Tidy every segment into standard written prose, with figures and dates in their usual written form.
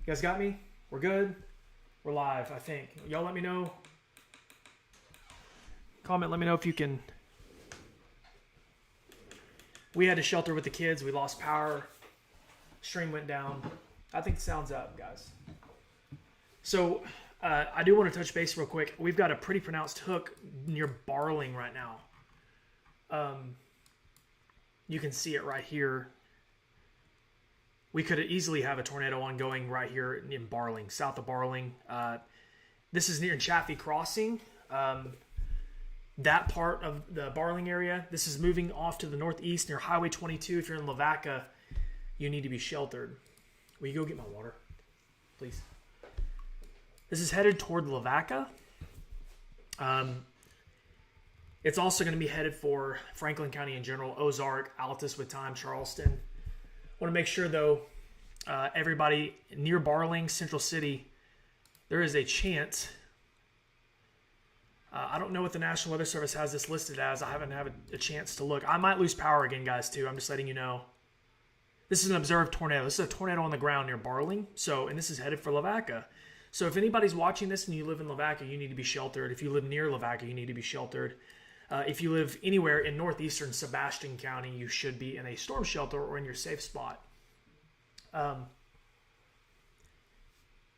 You guys got me? We're good? We're live, I think. Y'all let me know. Comment, let me know if you can. We had to shelter with the kids. We lost power. Stream went down. I think the sound's up, guys. So I do want to touch base real quick. We've got a pretty pronounced hook near Barling right now. You can see it right here. We could easily have a tornado ongoing right here in Barling, south of Barling. This is near Chaffee Crossing. That part of the Barling area. This is moving off to the northeast near Highway 22. If you're in Lavaca, you need to be sheltered. Will you go get my water, please? This is headed toward Lavaca. It's also going to be headed for Franklin County in general, Ozark, Altus with time, Charleston. Want to make sure, though, everybody near Barling, Central City, there is a chance. I don't know what the National Weather Service has this listed as. I haven't had a chance to look. I might lose power again, guys, too. I'm just letting you know. This is an observed tornado. This is a tornado on the ground near Barling. And this is headed for Lavaca. So if anybody's watching this and you live in Lavaca, you need to be sheltered. If you live near Lavaca, you need to be sheltered. If you live anywhere in northeastern Sebastian County, you should be in a storm shelter or in your safe spot.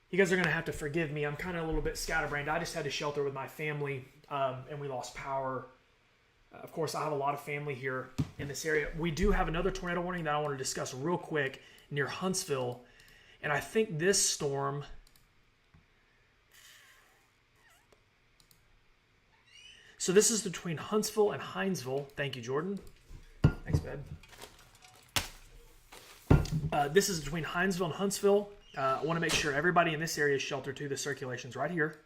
You guys are going to have to forgive me. I'm kind of a little bit scatterbrained. I just had to shelter with my family, and we lost power. Of course, I have a lot of family here in this area. We do have another tornado warning that I want to discuss real quick near Huntsville. And I think this storm... So this is between Huntsville and Hinesville. Thank you, Jordan. Thanks, bud. This is between Hinesville and Huntsville. I want to make sure everybody in this area is sheltered too. The circulation's right here.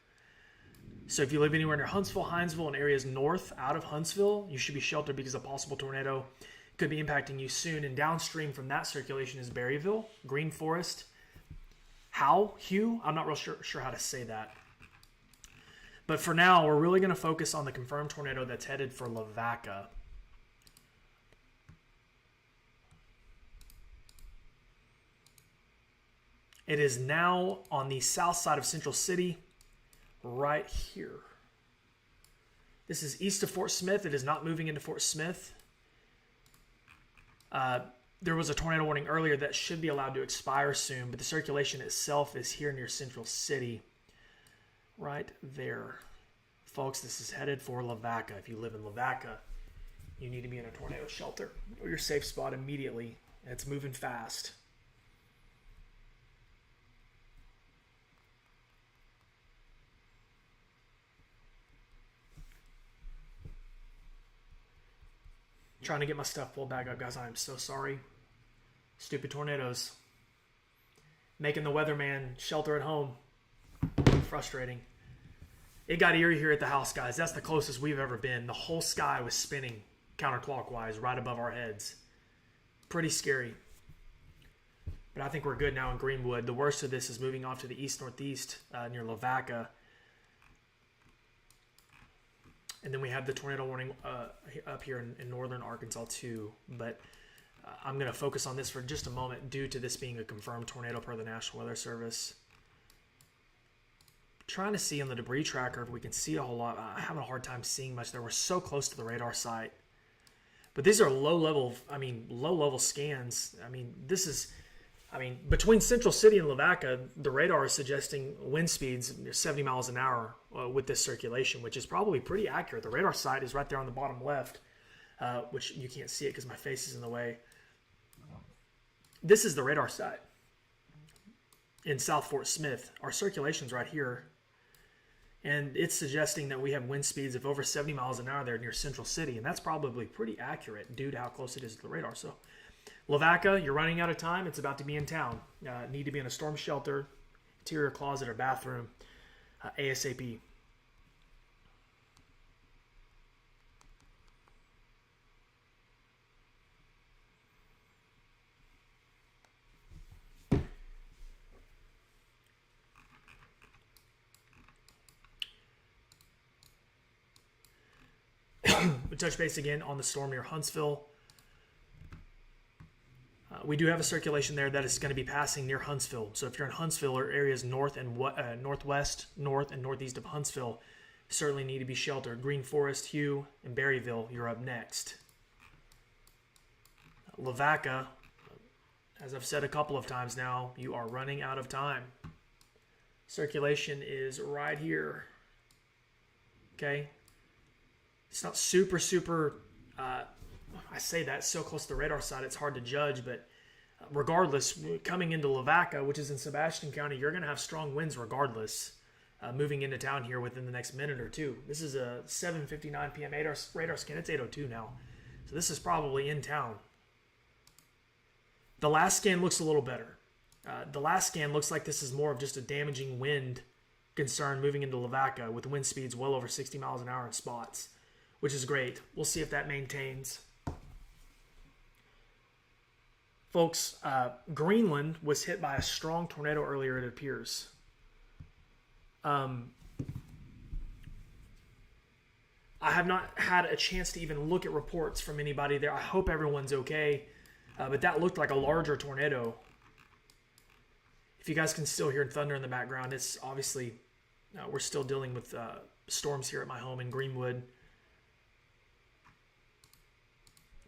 So if you live anywhere near Huntsville, Hinesville, and areas north out of Huntsville, you should be sheltered because a possible tornado could be impacting you soon. And downstream from that circulation is Berryville, Green Forest, Hugh. I'm not real sure how to say that. But for now, we're really going to focus on the confirmed tornado that's headed for Lavaca. It is now on the south side of Central City, right here. This is east of Fort Smith. It is not moving into Fort Smith. There was a tornado warning earlier that should be allowed to expire soon, but the circulation itself is here near Central City. Right there. Folks, this is headed for Lavaca. If you live in Lavaca, you need to be in a tornado shelter or your safe spot immediately. It's moving fast. Trying to get my stuff pulled back up, guys. I am so sorry. Stupid tornadoes. Making the weatherman shelter at home. Frustrating. It got eerie here at the house, guys. That's the closest we've ever been. The whole sky was spinning counterclockwise right above our heads. Pretty scary. But I think we're good now in Greenwood. The worst of this is moving off to the east-northeast near Lavaca. And then we have the tornado warning up here in northern Arkansas too. But I'm going to focus on this for just a moment due to this being a confirmed tornado per the National Weather Service. Trying to see on the debris tracker if we can see a whole lot. I'm having a hard time seeing much there. We're so close to the radar site. But these are low-level scans. Between Central City and Lavaca, the radar is suggesting wind speeds 70 miles an hour with this circulation, which is probably pretty accurate. The radar site is right there on the bottom left, which you can't see it because my face is in the way. This is the radar site in South Fort Smith. Our circulation's right here. And it's suggesting that we have wind speeds of over 70 miles an hour there near Central City. And that's probably pretty accurate due to how close it is to the radar. So Lavaca, you're running out of time. It's about to be in town. Need to be in a storm shelter, interior closet or bathroom, ASAP. We touch base again on the storm near Huntsville. We do have a circulation there that is going to be passing near Huntsville. So if you're in Huntsville or areas north and northwest, north and northeast of Huntsville, you certainly need to be sheltered. Green Forest, Hugh, and Berryville, you're up next. Lavaca, as I've said a couple of times now, you are running out of time. Circulation is right here. Okay? It's not super, I say that so close to the radar side, it's hard to judge, but regardless, coming into Lavaca, which is in Sebastian County, you're going to have strong winds regardless, moving into town here within the next minute or two. This is a 7:59 p.m. radar scan. It's 8:02 now. So this is probably in town. The last scan looks a little better. The last scan looks like this is more of just a damaging wind concern moving into Lavaca with wind speeds well over 60 miles an hour in spots, which is great. We'll see if that maintains. Folks, Greenland was hit by a strong tornado earlier, it appears. I have not had a chance to even look at reports from anybody there. I hope everyone's okay, but that looked like a larger tornado. If you guys can still hear thunder in the background, it's obviously, we're still dealing with storms here at my home in Greenwood.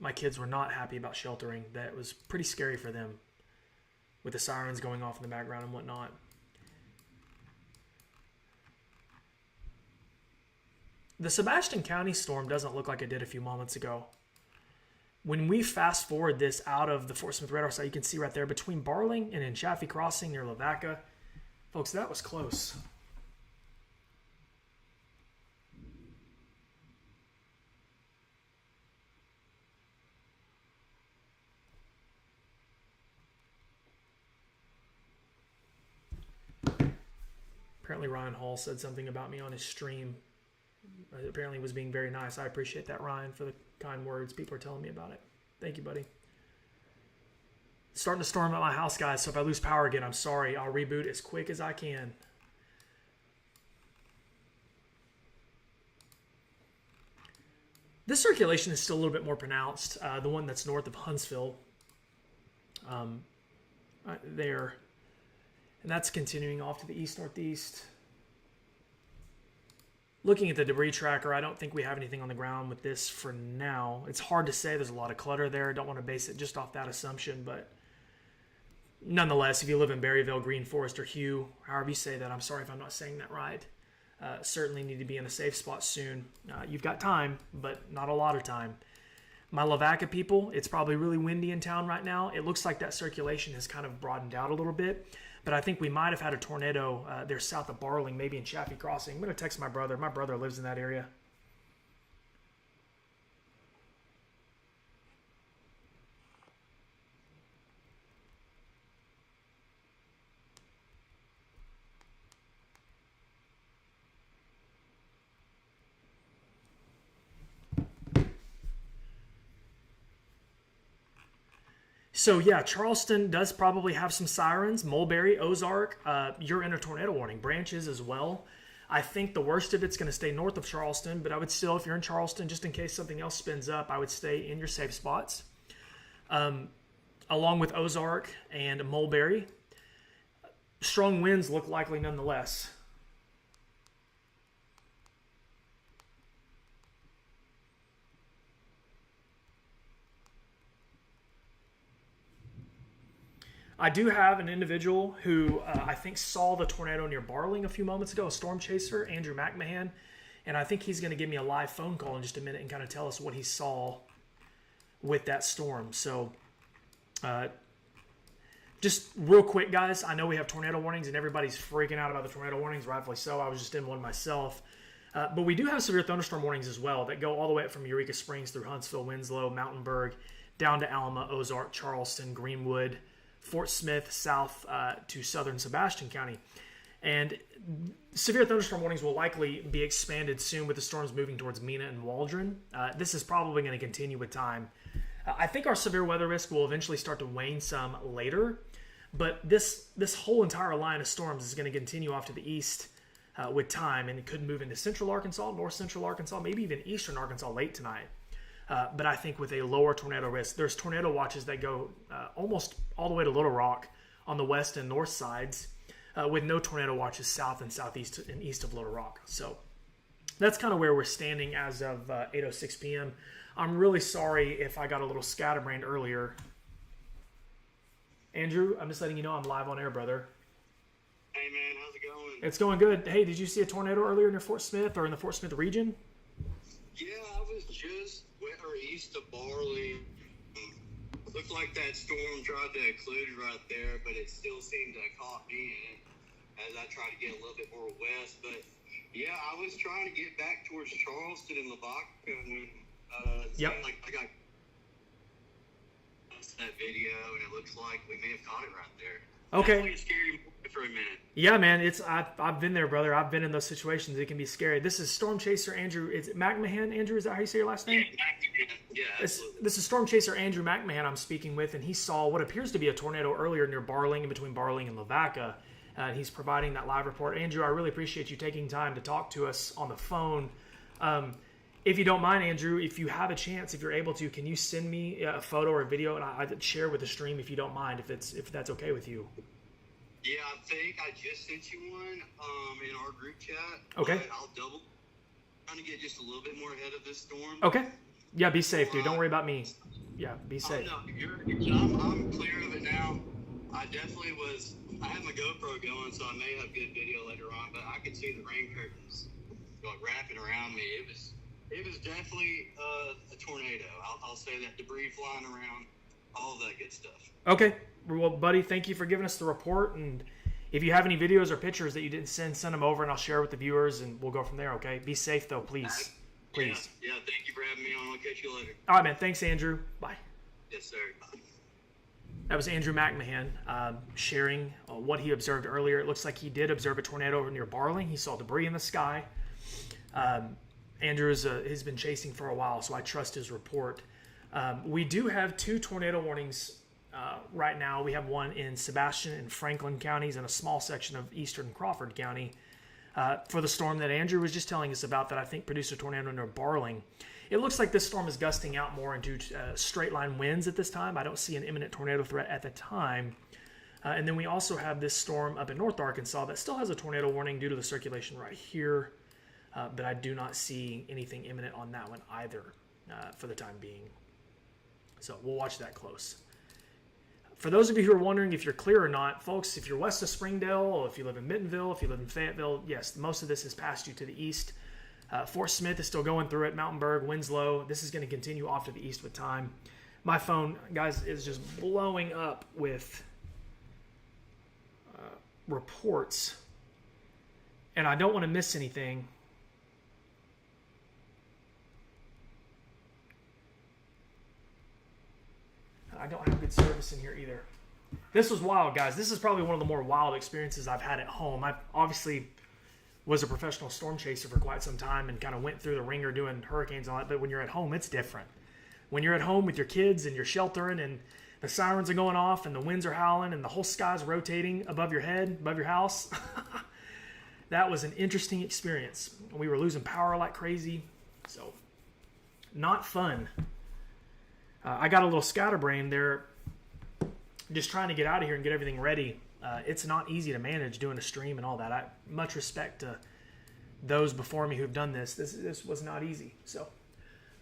My kids were not happy about sheltering. That was pretty scary for them with the sirens going off in the background and whatnot. The Sebastian County storm doesn't look like it did a few moments ago. When we fast forward this out of the Fort Smith radar site, you can see right there between Barling and in Chaffee Crossing near Lavaca. Folks, that was close. Apparently Ryan Hall said something about me on his stream. Apparently he was being very nice. I appreciate that, Ryan, for the kind words. People are telling me about it. Thank you, buddy. It's starting to storm at my house, guys, so if I lose power again, I'm sorry. I'll reboot as quick as I can. This circulation is still a little bit more pronounced. The one that's north of Huntsville. Right there. And that's continuing off to the east-northeast. Looking at the debris tracker, I don't think we have anything on the ground with this for now. It's hard to say. There's a lot of clutter there. I don't want to base it just off that assumption, but nonetheless, if you live in Berryville, Green Forest, or Hugh, however you say that, I'm sorry if I'm not saying that right, certainly need to be in a safe spot soon. You've got time, but not a lot of time. My Lavaca people, it's probably really windy in town right now. It looks like that circulation has kind of broadened out a little bit. But I think we might have had a tornado there south of Barling, maybe in Chaffee Crossing. I'm going to text my brother. My brother lives in that area. So yeah, Charleston does probably have some sirens. Mulberry, Ozark, you're in a tornado warning. Branches as well. I think the worst of it's going to stay north of Charleston, but I would still, if you're in Charleston, just in case something else spins up, I would stay in your safe spots. Along with Ozark and Mulberry, strong winds look likely nonetheless. I do have an individual who I think saw the tornado near Barling a few moments ago, a Stormchaser, Andrew McMahon, and I think he's going to give me a live phone call in just a minute and kind of tell us what he saw with that storm. So just real quick, guys, I know we have tornado warnings and everybody's freaking out about the tornado warnings, rightfully so. I was just in one myself. But we do have severe thunderstorm warnings as well that go all the way up from Eureka Springs through Huntsville, Winslow, Mountainburg, down to Alma, Ozark, Charleston, Greenwood, Fort Smith, south to southern Sebastian County. And severe thunderstorm warnings will likely be expanded soon with the storms moving towards Mena and Waldron. This is probably going to continue with time. I think our severe weather risk will eventually start to wane some later, but this whole entire line of storms is going to continue off to the east with time, and it could move into central Arkansas, north central Arkansas, maybe even eastern Arkansas late tonight. But I think with a lower tornado risk, there's tornado watches that go almost all the way to Little Rock on the west and north sides, with no tornado watches south and southeast and east of Little Rock. So that's kind of where we're standing as of 8:06 p.m. I'm really sorry if I got a little scatterbrained earlier. Andrew, I'm just letting you know I'm live on air, brother. Hey man, how's it going? It's going good. Hey, did you see a tornado earlier in your Fort Smith or in the Fort Smith region? Yeah, I was just east of Barling. Looked like that storm tried to occlude right there, but it still seemed to caught me in it as I tried to get a little bit more west. But yeah, I was trying to get back towards Charleston and Lavaca when it seemed like I got that video, and it looks like we may have caught it right there. Okay. Definitely a scary moment for a minute. Yeah, man. I've been there, brother. I've been in those situations. It can be scary. This is Stormchaser Andrew. Is it McMahon? Andrew, is that how you say your last name? Yeah, absolutely. This is Stormchaser Andrew McMahon I'm speaking with, and he saw what appears to be a tornado earlier near Barling, in between Barling and Lavaca. And he's providing that live report. Andrew, I really appreciate you taking time to talk to us on the phone. If you don't mind, Andrew, if you have a chance, if you're able to, can you send me a photo or a video, and I'd share with the stream if you don't mind, if that's okay with you. Yeah, I think I just sent you one in our group chat. Okay. I'll double. Trying to get just a little bit more ahead of this storm. Okay. Yeah, be safe, dude. Don't worry about me. Yeah, be safe. No, I'm clear of it now. I definitely was. I had my GoPro going, so I may have good video later on. But I could see the rain curtains wrapping around me. It was definitely a tornado. I'll say that. Debris flying around, all of that good stuff. Okay. Well, buddy, thank you for giving us the report. And if you have any videos or pictures that you didn't send them over, and I'll share with the viewers, and we'll go from there, okay? Be safe, though, please. Please. Yeah, thank you for having me on. I'll catch you later. All right, man. Thanks, Andrew. Bye. Yes, sir. Bye. That was Andrew McMahon sharing what he observed earlier. It looks like he did observe a tornado over near Barling. He saw debris in the sky. Andrew has been chasing for a while, so I trust his report. We do have 2 tornado warnings right now. We have one in Sebastian and Franklin counties and a small section of eastern Crawford County for the storm that Andrew was just telling us about that I think produced a tornado near Barling. It looks like this storm is gusting out more into straight line winds at this time. I don't see an imminent tornado threat at the time. And then we also have this storm up in North Arkansas that still has a tornado warning due to the circulation right here. But I do not see anything imminent on that one either for the time being. So we'll watch that close. For those of you who are wondering if you're clear or not, folks, if you're west of Springdale, or if you live in Bentonville, if you live in Fayetteville, yes, most of this has passed you to the east. Fort Smith is still going through it. Mountainburg, Winslow. This is going to continue off to the east with time. My phone, guys, is just blowing up with reports. And I don't want to miss anything. I don't have good service in here either. This was wild, guys. This is probably one of the more wild experiences I've had at home. I obviously was a professional storm chaser for quite some time and kind of went through the ringer doing hurricanes and all that. But when you're at home, it's different. When you're at home with your kids and you're sheltering and the sirens are going off and the winds are howling and the whole sky's rotating above your head, above your house, that was an interesting experience. We were losing power like crazy. So, not fun. I got a little scatterbrain there just trying to get out of here and get everything ready. It's not easy to manage doing a stream and all that. Much respect to those before me who've done this. This was not easy. So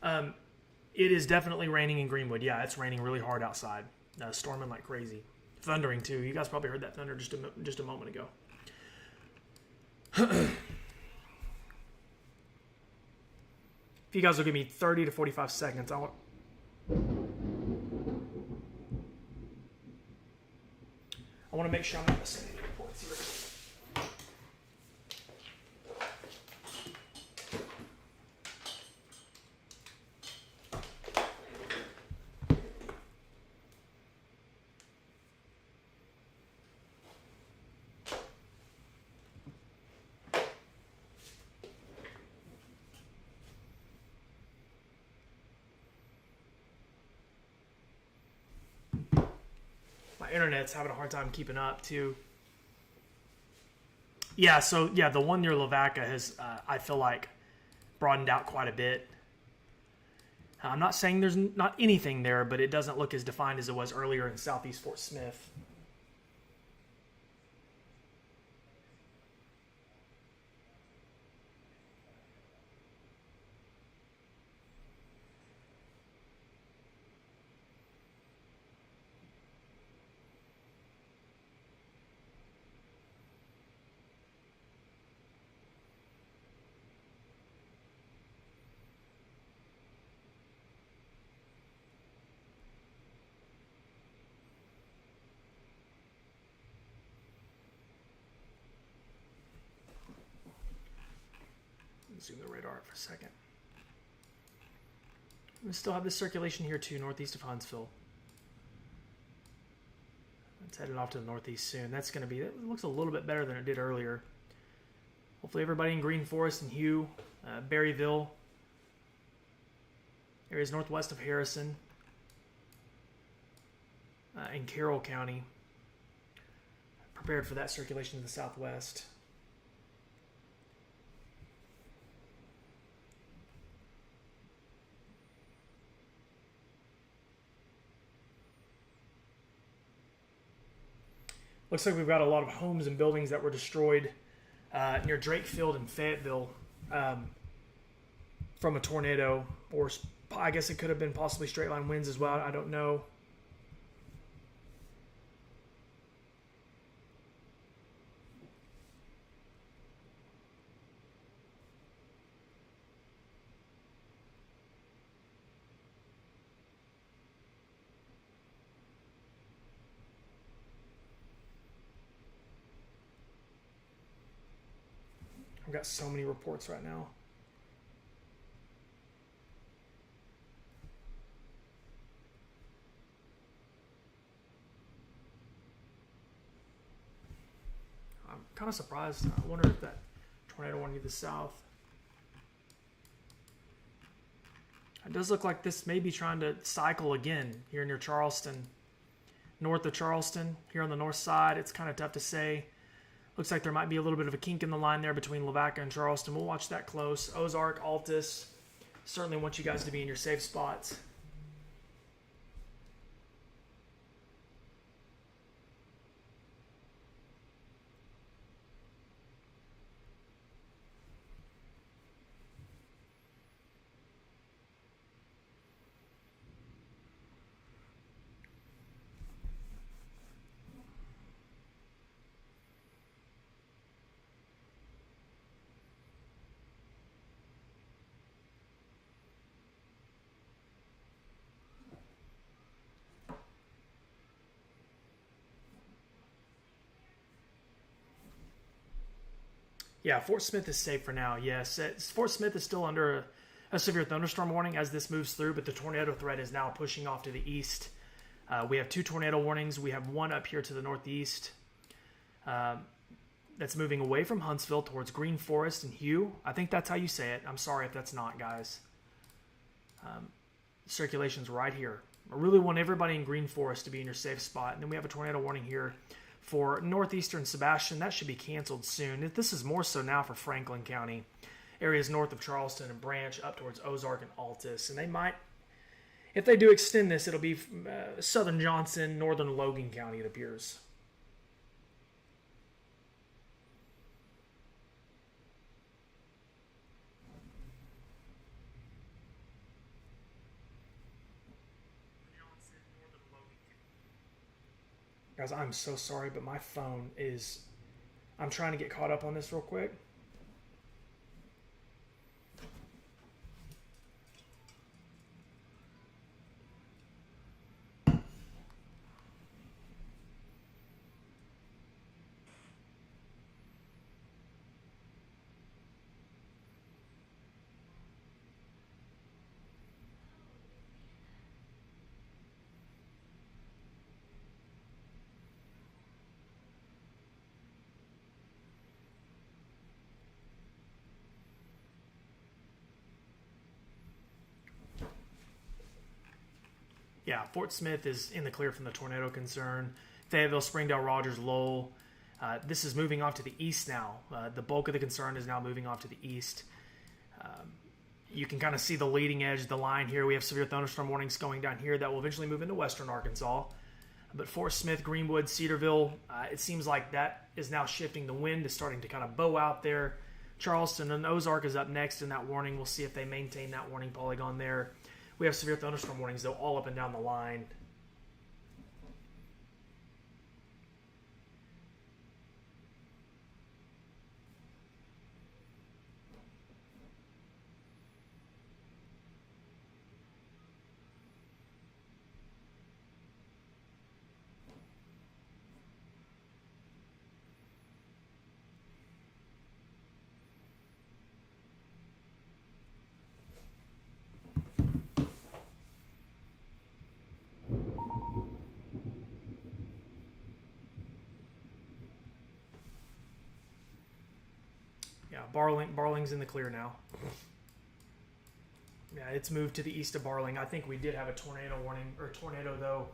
it is definitely raining in Greenwood. Yeah, it's raining really hard outside. Storming like crazy. Thundering too. You guys probably heard that thunder just a moment ago. If you guys will give me 30 to 45 seconds, I want to make sure I'm not missing any reports here. My internet's having a hard time keeping up too. Yeah, so yeah, the one near Lavaca has, I feel like, broadened out quite a bit. I'm not saying there's not anything there, but it doesn't look as defined as it was earlier in southeast Fort Smith. Zoom the radar up for a second. We still have this circulation here too, northeast of Huntsville. It's headed off to the northeast soon. That's going to be, it looks a little bit better than it did earlier. Hopefully everybody in Green Forest and Hugh, Berryville, areas northwest of Harrison, and Carroll County, prepared for that circulation to the southwest. Looks like we've got a lot of homes and buildings that were destroyed near Drake Field in Fayetteville from a tornado, or I guess it could have been possibly straight line winds as well. I don't know. I've got so many reports right now. I'm kind of surprised. I wonder if that tornado went to the south. It does look like this may be trying to cycle again here near Charleston. North of Charleston, here on the north side. It's kind of tough to say. Looks like there might be a little bit of a kink in the line there between Lavaca and Charleston. We'll watch that close. Ozark, Altus. Certainly want you guys to be in your safe spots. Yeah, Fort Smith is safe for now, yes. Fort Smith is still under a severe thunderstorm warning as this moves through, but the tornado threat is now pushing off to the east. We have 2 tornado warnings. We have one up here to the northeast that's moving away from Huntsville towards Green Forest and Hugh. I think that's how you say it. I'm sorry if that's not, guys. Circulation's right here. I really want everybody in Green Forest to be in your safe spot. And then we have a tornado warning here for northeastern Sebastian. That should be canceled soon. This is more so now for Franklin County, areas north of Charleston and Branch up towards Ozark and Altus. And they might, if they do extend this, it'll be southern Johnson, northern Logan County, it appears. Guys, I'm so sorry, but my phone is... I'm trying to get caught up on this real quick. Yeah, Fort Smith is in the clear from the tornado concern. Fayetteville, Springdale, Rogers, Lowell. This is moving off to the east now. The bulk of the concern is now moving off to the east. You can kind of see the leading edge of the line here. We have severe thunderstorm warnings going down here that will eventually move into western Arkansas. But Fort Smith, Greenwood, Cedarville, it seems like that is now shifting. The wind is starting to kind of bow out there. Charleston and Ozark is up next in that warning. We'll see if they maintain that warning polygon there. We have severe thunderstorm warnings, though, all up and down the line. Yeah, Barling's in the clear now. Yeah, it's moved to the east of Barling. I think we did have a tornado warning, or tornado, though,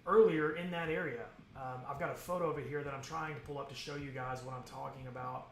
earlier in that area. I've got a photo over here that I'm trying to pull up to show you guys what I'm talking about.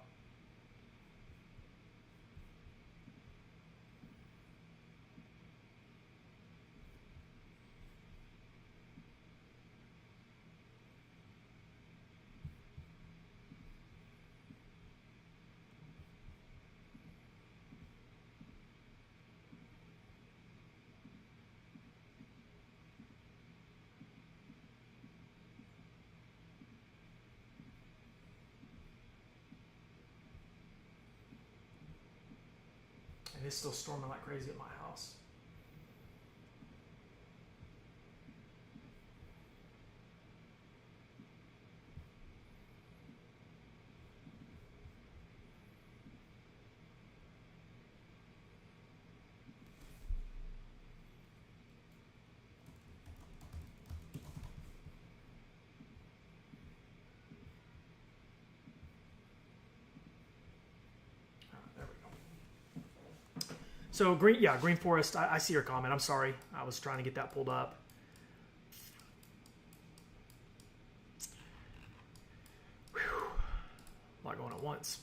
And it's still storming like crazy at my house. So Green Forest, I see your comment. I'm sorry. I was trying to get that pulled up. Whew. A lot going at once.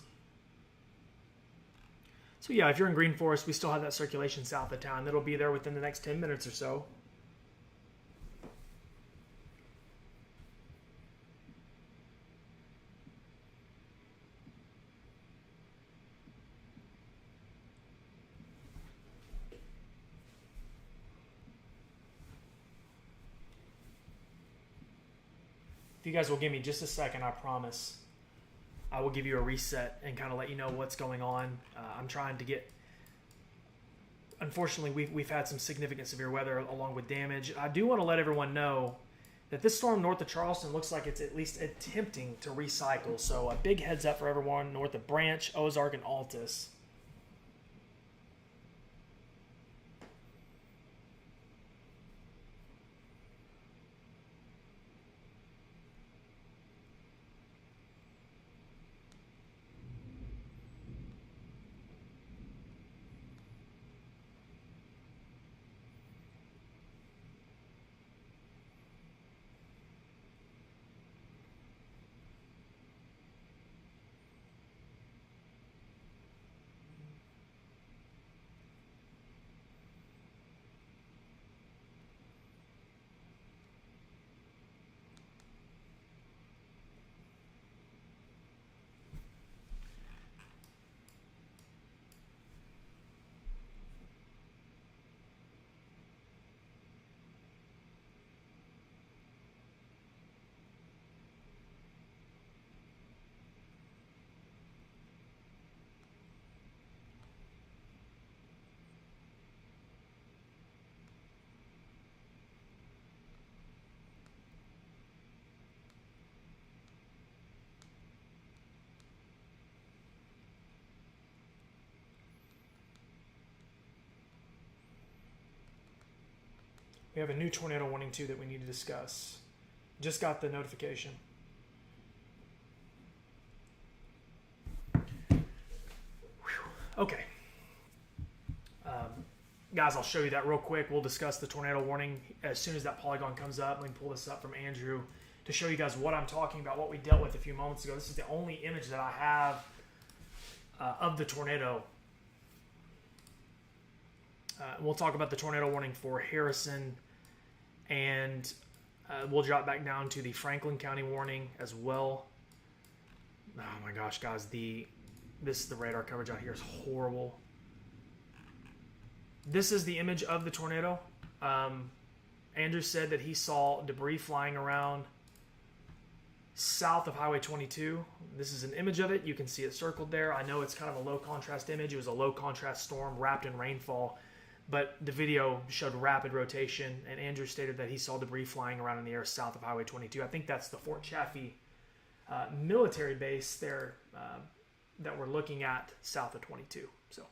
So yeah, if you're in Green Forest, we still have that circulation south of town. It'll be there within the next 10 minutes or so. If you guys will give me just a second, I promise I will give you a reset and kind of let you know what's going on. I'm trying to get... Unfortunately, we've had some significant severe weather along with damage. I do want to let everyone know that this storm north of Charleston looks like it's at least attempting to recycle. So a big heads up for everyone north of Branch, Ozark, and Altus. We have a new tornado warning, too, that we need to discuss. Just got the notification. Whew. Okay. Guys, I'll show you that real quick. We'll discuss the tornado warning as soon as that polygon comes up. Let me pull this up from Andrew to show you guys what I'm talking about, what we dealt with a few moments ago. This is the only image that I have of the tornado. We'll talk about the tornado warning for Harrison, and we'll drop back down to the Franklin County warning as well. Oh my gosh, guys, the radar coverage out here is horrible. This is the image of the tornado. Andrew said that he saw debris flying around south of Highway 22. This is an image of it. You can see it circled there. I know it's kind of a low contrast image. It was a low contrast storm wrapped in rainfall, but the video showed rapid rotation, and Andrew stated that he saw debris flying around in the air south of Highway 22. I think that's the Fort Chaffee military base there that we're looking at south of 22. So,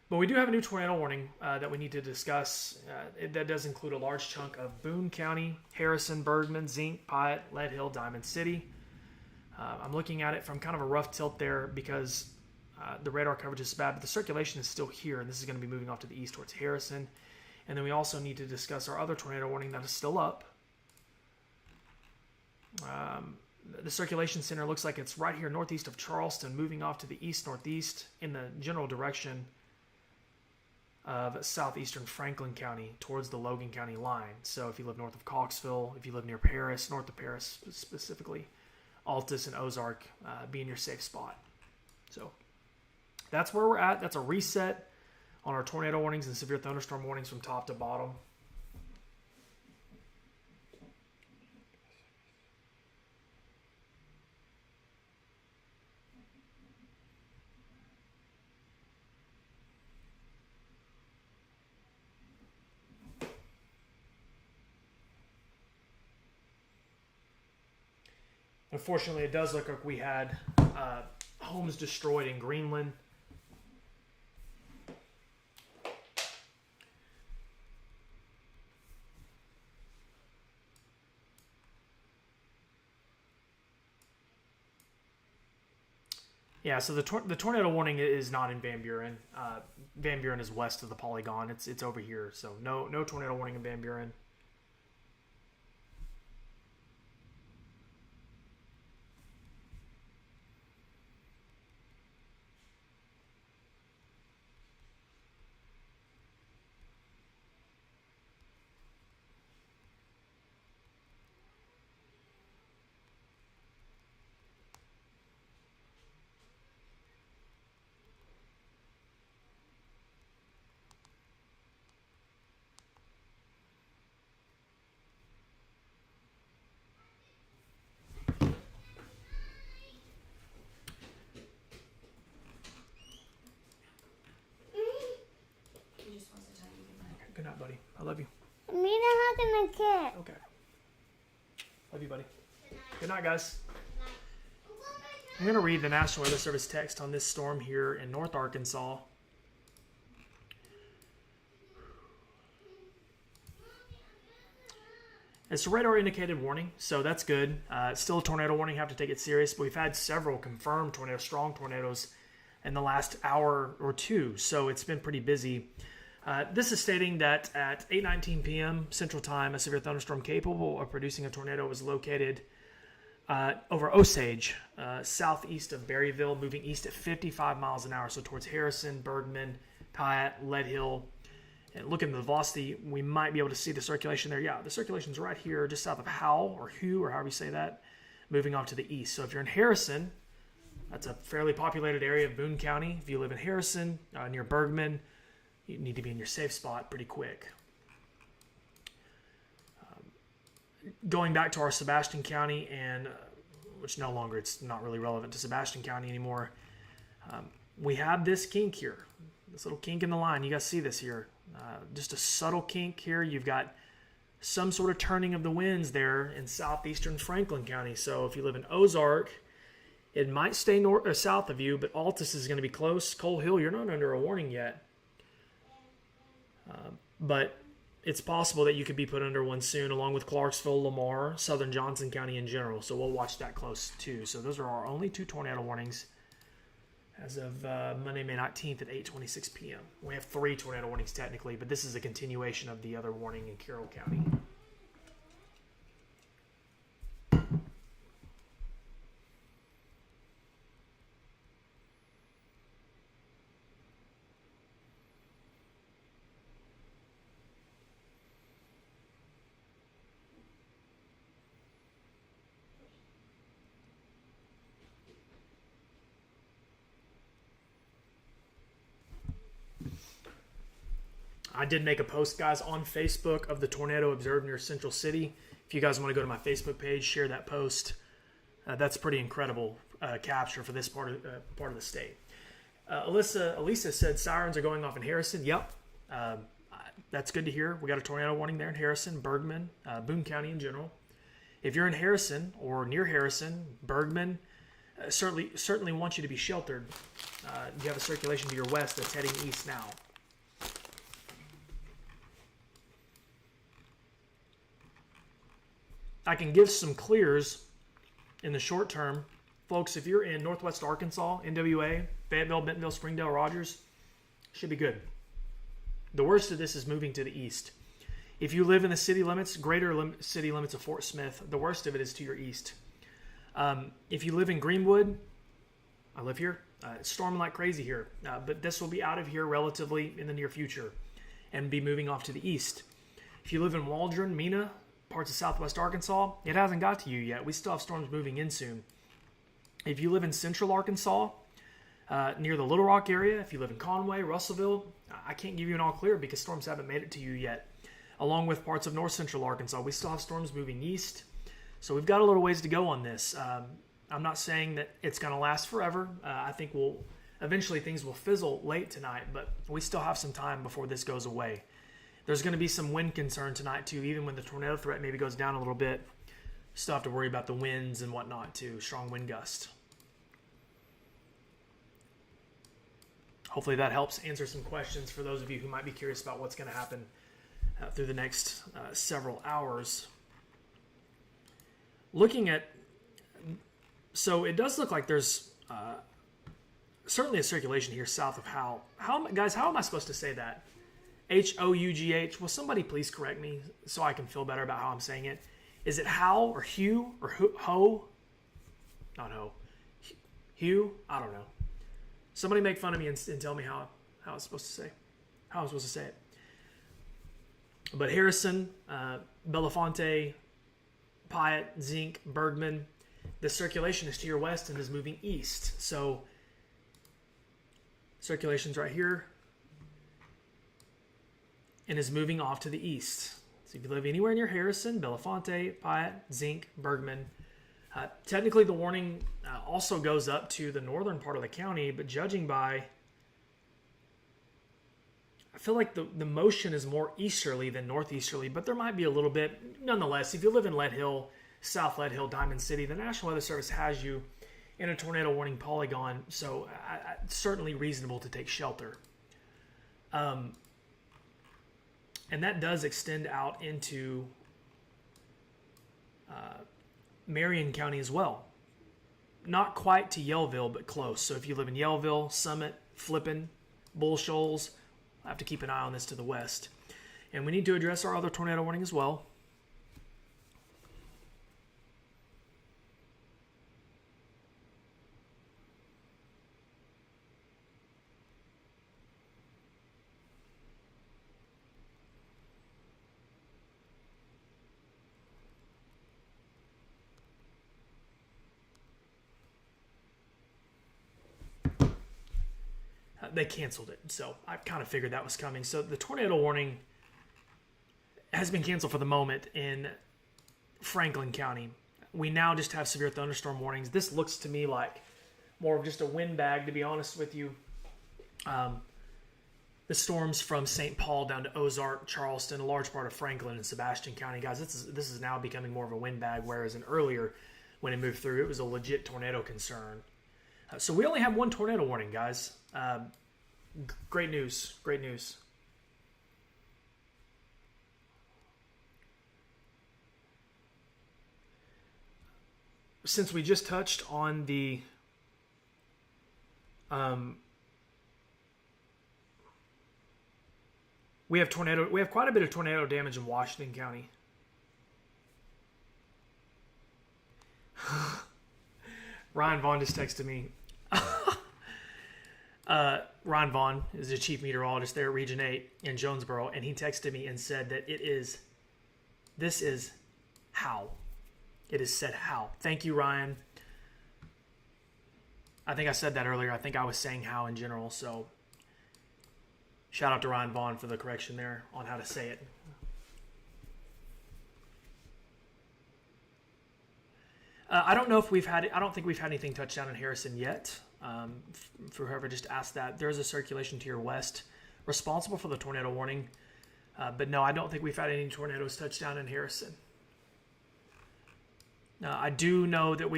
but we do have a new tornado warning that we need to discuss. That does include a large chunk of Boone County, Harrison, Bergman, Zinc, Piatt, Lead Hill, Diamond City. I'm looking at it from kind of a rough tilt there because the radar coverage is bad, but the circulation is still here, and this is going to be moving off to the east towards Harrison. And then we also need to discuss our other tornado warning that is still up. The circulation center looks like it's right here northeast of Charleston, moving off to the east-northeast in the general direction of southeastern Franklin County towards the Logan County line. So if you live north of Coxville, if you live near Paris, north of Paris specifically, Altus and Ozark, be in your safe spot. So that's where we're at. That's a reset on our tornado warnings and severe thunderstorm warnings from top to bottom. Unfortunately, it does look like we had homes destroyed in Greenland. Yeah, so the tornado warning is not in Van Buren. Van Buren is west of the polygon. It's over here, so no tornado warning in Van Buren. Good night, buddy. I love you. Me not hugging the kid. Okay. Love you, buddy. Good night, guys. I'm going to read the National Weather Service text on this storm here in North Arkansas. It's a radar indicated warning, so that's good. It's still a tornado warning. You have to take it serious, but we've had several confirmed tornadoes, strong tornadoes in the last hour or two, so it's been pretty busy. This is stating that at 8:19 p.m. Central Time, a severe thunderstorm capable of producing a tornado was located over Osage, southeast of Berryville, moving east at 55 miles an hour, so towards Harrison, Bergman, Piatt, Lead Hill. And looking at the velocity, we might be able to see the circulation there. Yeah, the circulation's right here, just south of Howell, or Hugh, or however you say that, moving off to the east. So if you're in Harrison, that's a fairly populated area of Boone County. If you live in Harrison, near Bergman, you need to be in your safe spot pretty quick. Going back to our Sebastian County, and which no longer, it's not really relevant to Sebastian County anymore. We have this kink here, this little kink in the line. You guys see this here. Just a subtle kink here. You've got some sort of turning of the winds there in southeastern Franklin County. So if you live in Ozark, it might stay north or south of you, but Altus is going to be close. Coal Hill, you're not under a warning yet. But it's possible that you could be put under one soon, along with Clarksville, Lamar, southern Johnson County in general. So we'll watch that close too. So those are our only two tornado warnings as of Monday, May 19th at 8:26 p.m. We have 3 tornado warnings technically, but this is a continuation of the other warning in Carroll County. I did make a post, guys, on Facebook of the tornado observed near Central City. If you guys want to go to my Facebook page, share that post. That's pretty incredible capture for this part of the state. Elisa said sirens are going off in Harrison. Yep. That's good to hear. We got a tornado warning there in Harrison, Bergman, Boone County in general. If you're in Harrison or near Harrison, Bergman, certainly want you to be sheltered. You have a circulation to your west that's heading east now. I can give some clears in the short term. Folks, if you're in Northwest Arkansas, NWA, Fayetteville, Bentonville, Springdale, Rogers, should be good. The worst of this is moving to the east. If you live in the city limits, city limits of Fort Smith, the worst of it is to your east. If you live in Greenwood, I live here. It's storming like crazy here. But this will be out of here relatively in the near future and be moving off to the east. If you live in Waldron, Mena, parts of southwest Arkansas, it hasn't got to you yet. We still have storms moving in soon. If you live in central Arkansas, near the Little Rock area, if you live in Conway, Russellville, I can't give you an all clear because storms haven't made it to you yet. Along with parts of north central Arkansas, we still have storms moving east. So we've got a little ways to go on this. I'm not saying that it's going to last forever. I think eventually things will fizzle late tonight, but we still have some time before this goes away. There's going to be some wind concern tonight too, even when the tornado threat maybe goes down a little bit. Still have to worry about the winds and whatnot too, strong wind gusts. Hopefully that helps answer some questions for those of you who might be curious about what's going to happen through the next several hours. Looking at, so it does look like there's certainly a circulation here south of Howe. Guys, how am I supposed to say that? Hough? Will somebody please correct me so I can feel better about how I'm saying it? Is it Howe or Hugh or Ho? Not Ho. Hugh? I don't know. Somebody make fun of me and tell me how I'm supposed to say. How I'm supposed to say it. But Harrison, Belafonte, Pyatt, Zink, Bergman, the circulation is to your west and is moving east. So circulation's right here and is moving off to the east. So if you live anywhere near Harrison, Belafonte, Pyatt, Zink, Bergman, technically the warning also goes up to the northern part of the county, but judging by, I feel like the motion is more easterly than northeasterly, but there might be a little bit. Nonetheless, if you live in Lead Hill, South Lead Hill, Diamond City, the National Weather Service has you in a tornado warning polygon, so it's certainly reasonable to take shelter. And that does extend out into Marion County as well. Not quite to Yellville, but close. So if you live in Yellville, Summit, Flippin, Bull Shoals, I have to keep an eye on this to the west. And we need to address our other tornado warning as well. They canceled it, so I kind of figured that was coming. So the tornado warning has been canceled for the moment in Franklin County. We now just have severe thunderstorm warnings. This looks to me like more of just a windbag, to be honest with you. The storms from St. Paul down to Ozark, Charleston, a large part of Franklin and Sebastian County, guys, this is now becoming more of a windbag, whereas earlier when it moved through, it was a legit tornado concern. So we only have one tornado warning, guys. Great news. Great news. Since we just touched on the we have quite a bit of tornado damage in Washington County. Ryan Vaughn just texted me. Ryan Vaughn is the chief meteorologist there at Region 8 in Jonesboro, and he texted me and said that this is how. It is said how. Thank you, Ryan. I think I said that earlier. I think I was saying how in general, so Shout out to Ryan Vaughn for the correction there on how to say it. I don't know if I don't think we've had anything touch down in Harrison yet. For whoever just asked that, there's a circulation to your west responsible for the tornado warning. But no, I don't think we've had any tornadoes touch down in Harrison. I do know that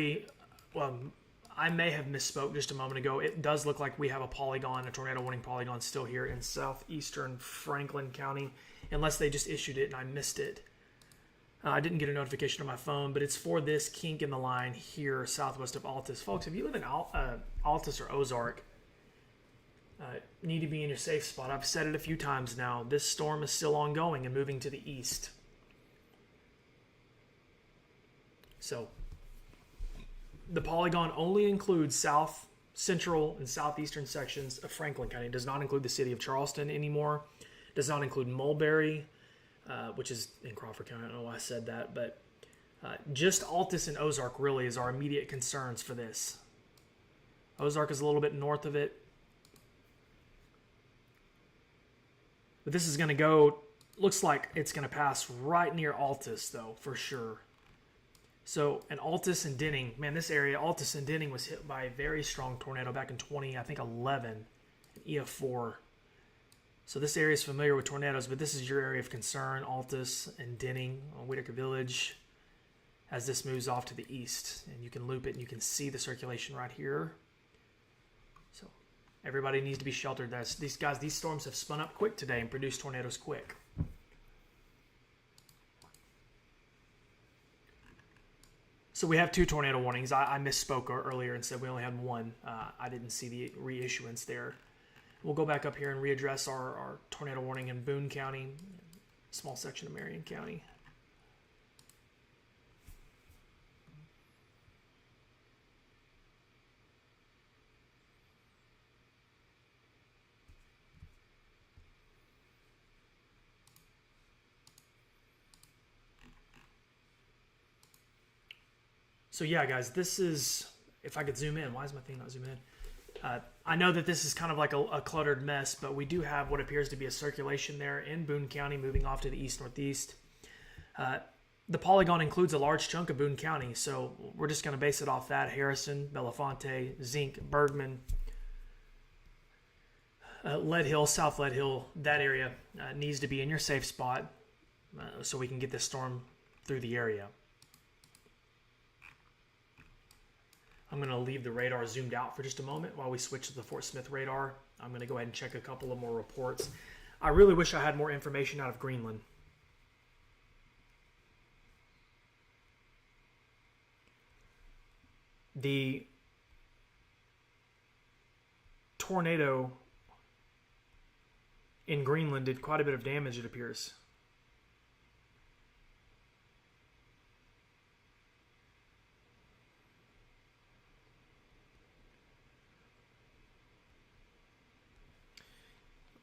I may have misspoke just a moment ago. It does look like we have a tornado warning polygon still here in southeastern Franklin County, unless they just issued it and I missed it. I didn't get a notification on my phone, but it's for this kink in the line here southwest of Altus. Folks, if you live in Altus or Ozark, need to be in your safe spot. I've said it a few times now. This storm is still ongoing and moving to the east. So the polygon only includes south, central, and southeastern sections of Franklin County. It does not include the city of Charleston anymore. It does not include Mulberry, which is in Crawford County. I don't know why I said that, but just Altus and Ozark really is our immediate concerns for this. Ozark is a little bit north of it. But this is going to go, looks like it's going to pass right near Altus, though, for sure. So, and Altus and Denning, man, this area, Altus and Denning was hit by a very strong tornado back in 11, an EF4. So this area is familiar with tornadoes, but this is your area of concern, Altus and Denning on Whitaker Village, as this moves off to the east. And you can loop it and you can see the circulation right here. So everybody needs to be sheltered. These storms have spun up quick today and produced tornadoes quick. So we have 2 tornado warnings. I misspoke earlier and said we only had 1. I didn't see the reissuance there. We'll go back up here and readdress our tornado warning in Boone County, small section of Marion County. So yeah, guys, this is, if I could zoom in, why is my thing not zooming in? I know that this is kind of like a cluttered mess, but we do have what appears to be a circulation there in Boone County moving off to the east-northeast. The polygon includes a large chunk of Boone County, so we're just going to base it off that. Harrison, Belafonte, Zinc, Bergman, Lead Hill, South Lead Hill, that area needs to be in your safe spot so we can get this storm through the area. I'm going to leave the radar zoomed out for just a moment while we switch to the Fort Smith radar. I'm going to go ahead and check a couple of more reports. I really wish I had more information out of Greenland. The tornado in Greenland did quite a bit of damage, it appears.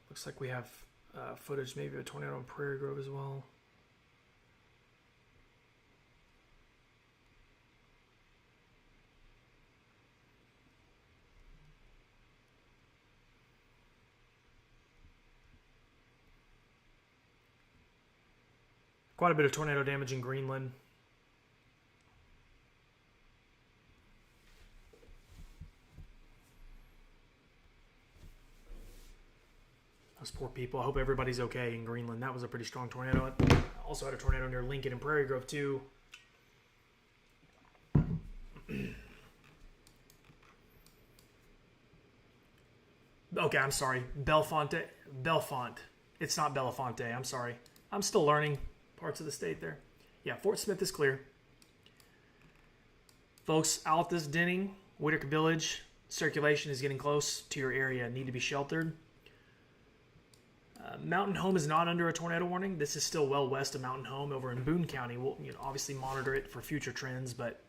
Looks like we have footage maybe of a tornado in Prairie Grove as well. Quite a bit of tornado damage in Greenland. Those poor people. I hope everybody's okay in Greenland. That was a pretty strong tornado. I also had a tornado near Lincoln and Prairie Grove too. Okay, I'm sorry. Bellefonte. It's not Belafonte. I'm sorry. I'm still learning parts of the state there. Yeah, Fort Smith is clear. Folks, Altus, Denning, Whitaker Village, circulation is getting close to your area. Need to be sheltered. Mountain Home is not under a tornado warning. This is still well west of Mountain Home over in Boone County. We'll obviously monitor it for future trends, but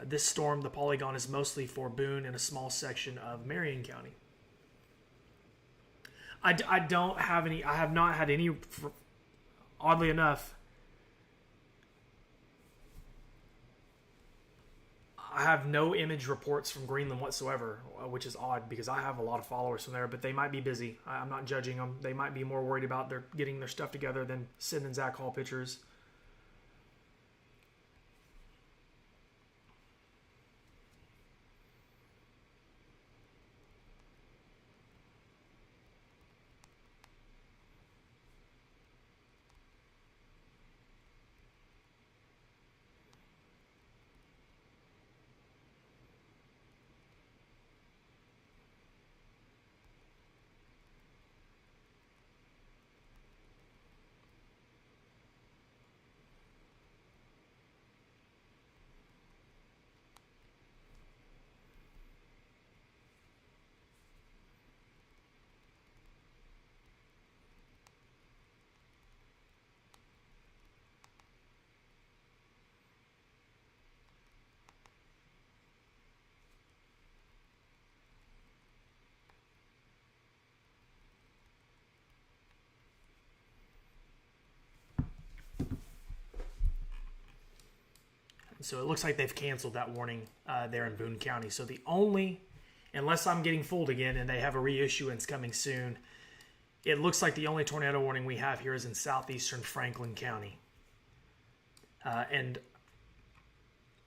this storm, the polygon, is mostly for Boone and a small section of Marion County. I don't have any, I have not had any, oddly enough, I have no image reports from Greenland whatsoever, which is odd because I have a lot of followers from there, but they might be busy. I'm not judging them. They might be more worried about their getting their stuff together than sending Zach Hall pictures. So it looks like they've canceled that warning there in Boone County. So the only, unless I'm getting fooled again and they have a reissuance coming soon, it looks like the only tornado warning we have here is in southeastern Franklin County. And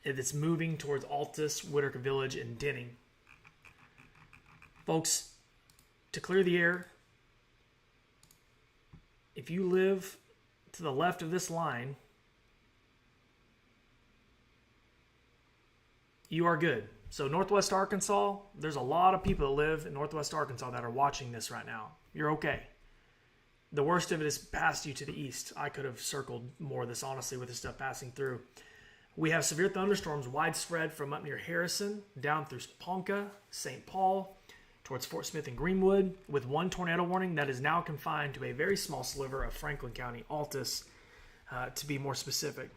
it's moving towards Altus, Whitaker Village, and Denning. Folks, to clear the air, if you live to the left of this line, you are good. So Northwest Arkansas, there's a lot of people that live in Northwest Arkansas that are watching this right now. You're okay. The worst of it is past you to the east. I could have circled more of this, honestly, with this stuff passing through. We have severe thunderstorms widespread from up near Harrison, down through Ponca, St. Paul, towards Fort Smith and Greenwood, with one tornado warning that is now confined to a very small sliver of Franklin County, Altus, to be more specific.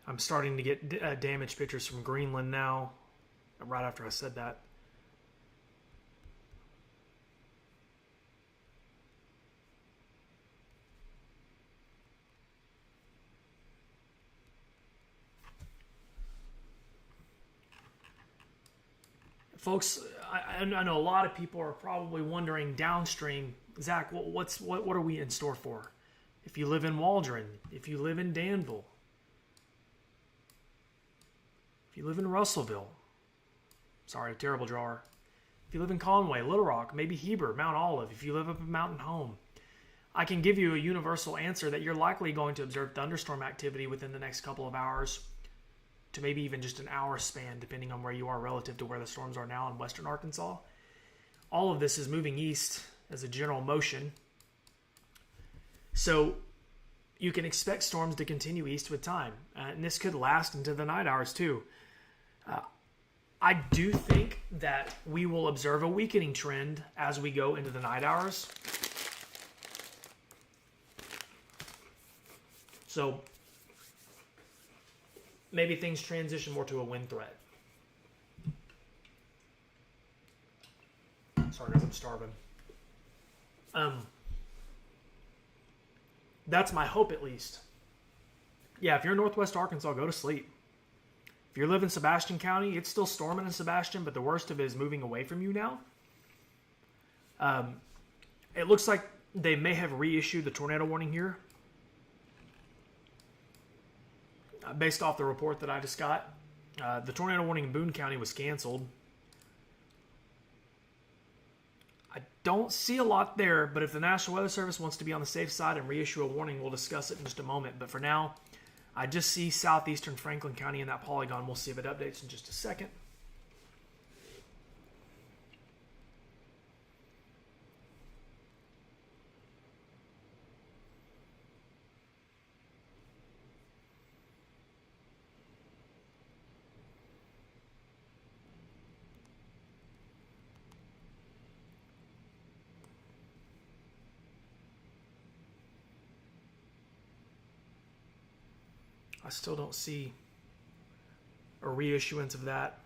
I'm starting to get damage pictures from Greenland now, right after I said that. Folks, I know a lot of people are probably wondering downstream, Zach, what are we in store for? If you live in Waldron, if you live in Danville, if you live in Russellville, sorry, terrible drawer. If you live in Conway, Little Rock, maybe Heber, Mount Olive, if you live up in Mountain Home, I can give you a universal answer that you're likely going to observe thunderstorm activity within the next couple of hours to maybe even just an hour span, depending on where you are relative to where the storms are now in western Arkansas. All of this is moving east as a general motion. So you can expect storms to continue east with time. And this could last into the night hours too. I do think that we will observe a weakening trend as we go into the night hours. So maybe things transition more to a wind threat. Sorry guys, I'm starving. That's my hope at least. Yeah, if you're in Northwest Arkansas, go to sleep. If you live in Sebastian County, it's still storming in Sebastian, but the worst of it is moving away from you now. It looks like they may have reissued the tornado warning here. Based off the report that I just got. The tornado warning in Boone County was canceled. I don't see a lot there, but if the National Weather Service wants to be on the safe side and reissue a warning, we'll discuss it in just a moment. But for now, I just see southeastern Franklin County in that polygon. We'll see if it updates in just a second. I still don't see a reissuance of that.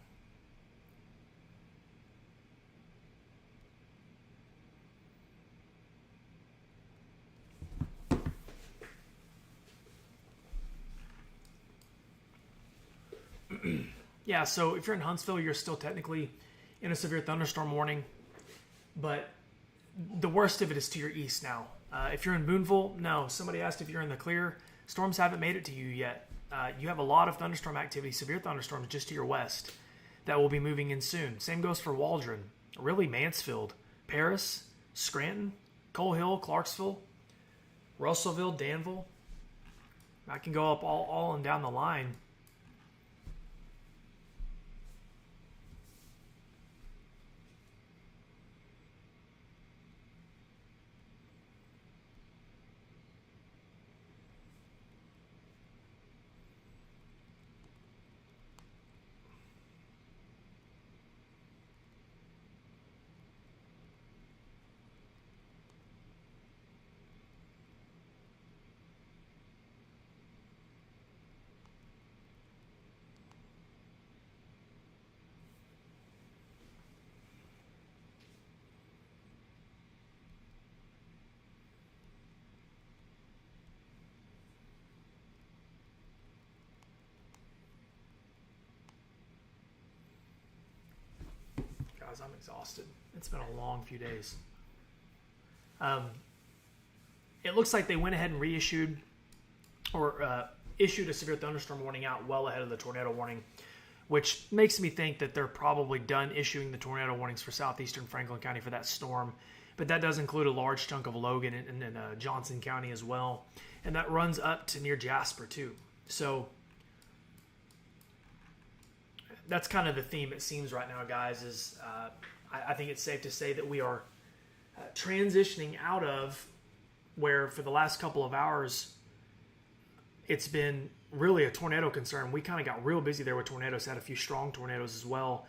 Yeah, so if you're in Huntsville, you're still technically in a severe thunderstorm warning, but the worst of it is to your east now. If you're in Boonville, no. Somebody asked if you're in the clear. Storms haven't made it to you yet. You have a lot of thunderstorm activity, severe thunderstorms just to your west that will be moving in soon. Same goes for Waldron, really Mansfield, Paris, Scranton, Coal Hill, Clarksville, Russellville, Danville. I can go up all and down the line. Guys, I'm exhausted. It's been a long few days. It looks like they went ahead and reissued or issued a severe thunderstorm warning out well ahead of the tornado warning, which makes me think that they're probably done issuing the tornado warnings for southeastern Franklin County for that storm. But that does include a large chunk of Logan and Johnson County as well. And that runs up to near Jasper too. So that's kind of the theme it seems right now, guys, is I think it's safe to say that we are transitioning out of where for the last couple of hours it's been really a tornado concern. We kind of got real busy there with tornadoes, had a few strong tornadoes as well,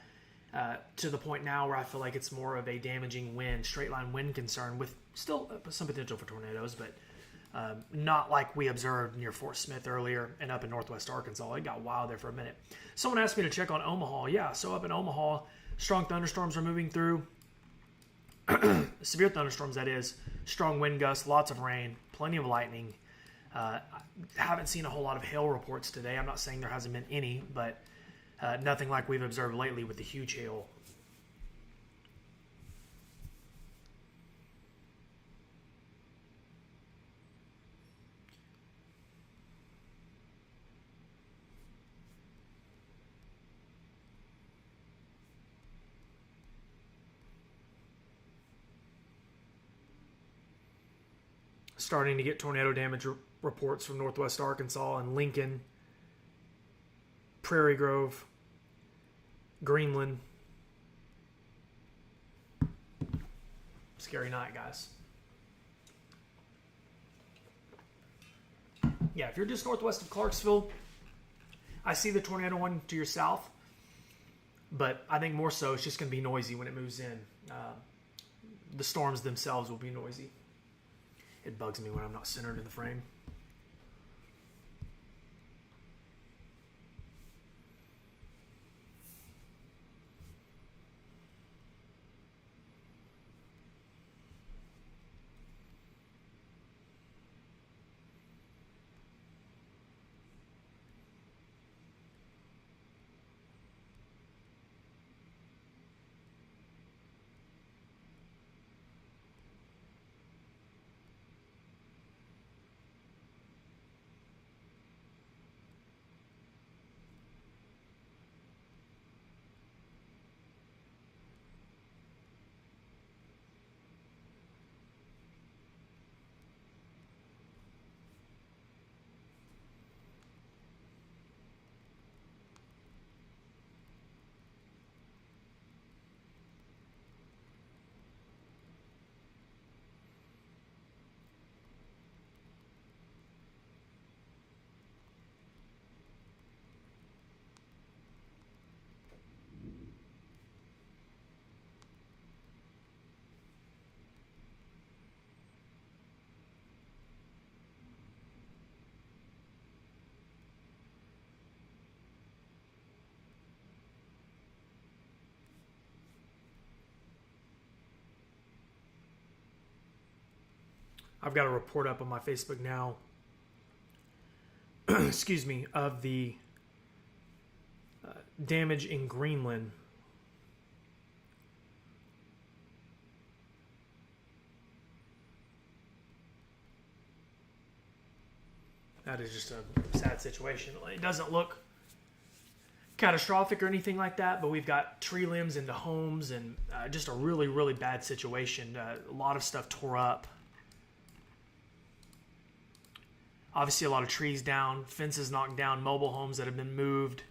to the point now where I feel like it's more of a damaging wind, straight line wind concern with still some potential for tornadoes, but not like we observed near Fort Smith earlier and up in northwest Arkansas. It got wild there for a minute. Someone asked me to check on Omaha. Yeah, so up in Omaha, strong thunderstorms are moving through. Severe thunderstorms, that is. Strong wind gusts, lots of rain, plenty of lightning. I haven't seen a whole lot of hail reports today. I'm not saying there hasn't been any, but nothing like we've observed lately with the huge hail. Starting to get tornado damage reports from northwest Arkansas and Lincoln, Prairie Grove, Greenland. Scary night, guys. Yeah, if you're just northwest of Clarksville, I see the tornado one to your south, but I think more so it's just going to be noisy when it moves in. The storms themselves will be noisy. It bugs me when I'm not centered in the frame. I've got a report up on my Facebook now. Excuse me, of the damage in Greenland. That is just a sad situation. It doesn't look catastrophic or anything like that, but we've got tree limbs into homes and just a really, really bad situation. A lot of stuff tore up. Obviously, a lot of trees down, fences knocked down, mobile homes that have been moved.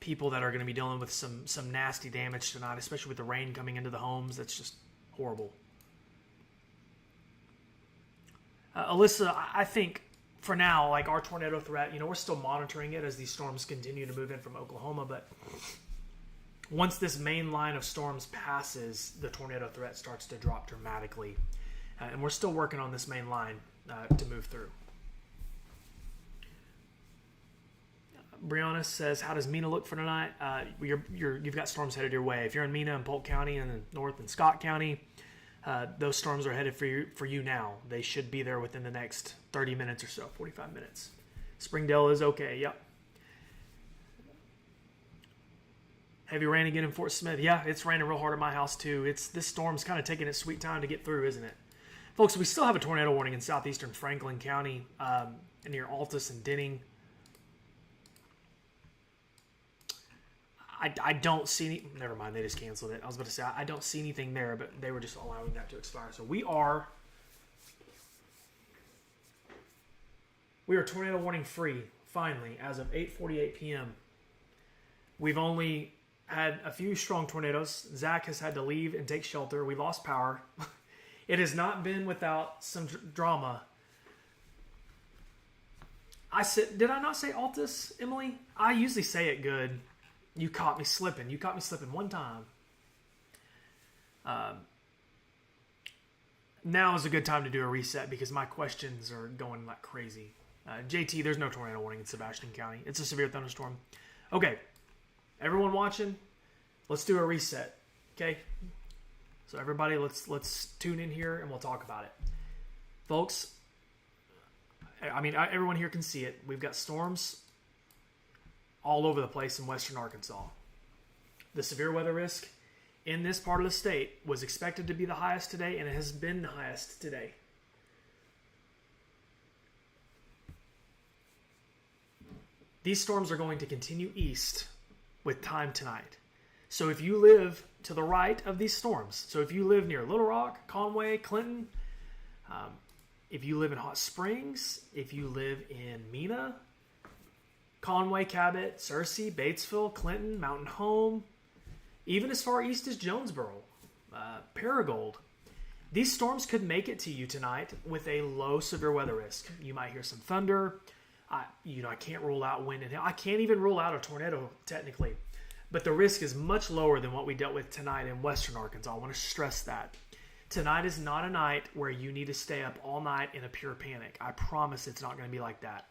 People that are going to be dealing with some nasty damage tonight, especially with the rain coming into the homes. That's just horrible. Alyssa, I think for now, like our tornado threat, we're still monitoring it as these storms continue to move in from Oklahoma. But once this main line of storms passes, the tornado threat starts to drop dramatically. And we're still working on this main line to move through. Brianna says, how does Mena look for tonight? You've got storms headed your way. If you're in Mena and Polk County and the north and Scott County, those storms are headed for you now. They should be there within the next 30 minutes or so, 45 minutes. Springdale is okay, yep. Heavy rain again in Fort Smith. Yeah, it's raining real hard at my house too. This storm's kind of taking its sweet time to get through, isn't it? Folks, we still have a tornado warning in southeastern Franklin County near Altus and Denning. I don't see any... Never mind, they just canceled it. I was about to say, I don't see anything there, but they were just allowing that to expire. So we are tornado warning free, finally, as of 8:48 p.m. We've only had a few strong tornadoes. Zach has had to leave and take shelter. We lost power. It has not been without some drama. Did I not say Altus, Emily? I usually say it good. You caught me slipping. You caught me slipping one time. Now is a good time to do a reset because my questions are going like crazy. JT, there's no tornado warning in Sebastian County. It's a severe thunderstorm. Okay, everyone watching, let's do a reset. Okay, so everybody, let's tune in here and we'll talk about it, folks. I mean, everyone here can see it. We've got storms all over the place in western Arkansas. The severe weather risk in this part of the state was expected to be the highest today, and it has been the highest today. These storms are going to continue east with time tonight. So if you live to the right of these storms, so if you live near Little Rock, Conway, Clinton, if you live in Hot Springs, if you live in Mena, Conway, Cabot, Searcy, Batesville, Clinton, Mountain Home, even as far east as Jonesboro, Paragould. These storms could make it to you tonight with a low severe weather risk. You might hear some thunder. I can't rule out wind and hail. I can't even rule out a tornado technically. But the risk is much lower than what we dealt with tonight in western Arkansas. I want to stress that. Tonight is not a night where you need to stay up all night in a pure panic. I promise it's not going to be like that.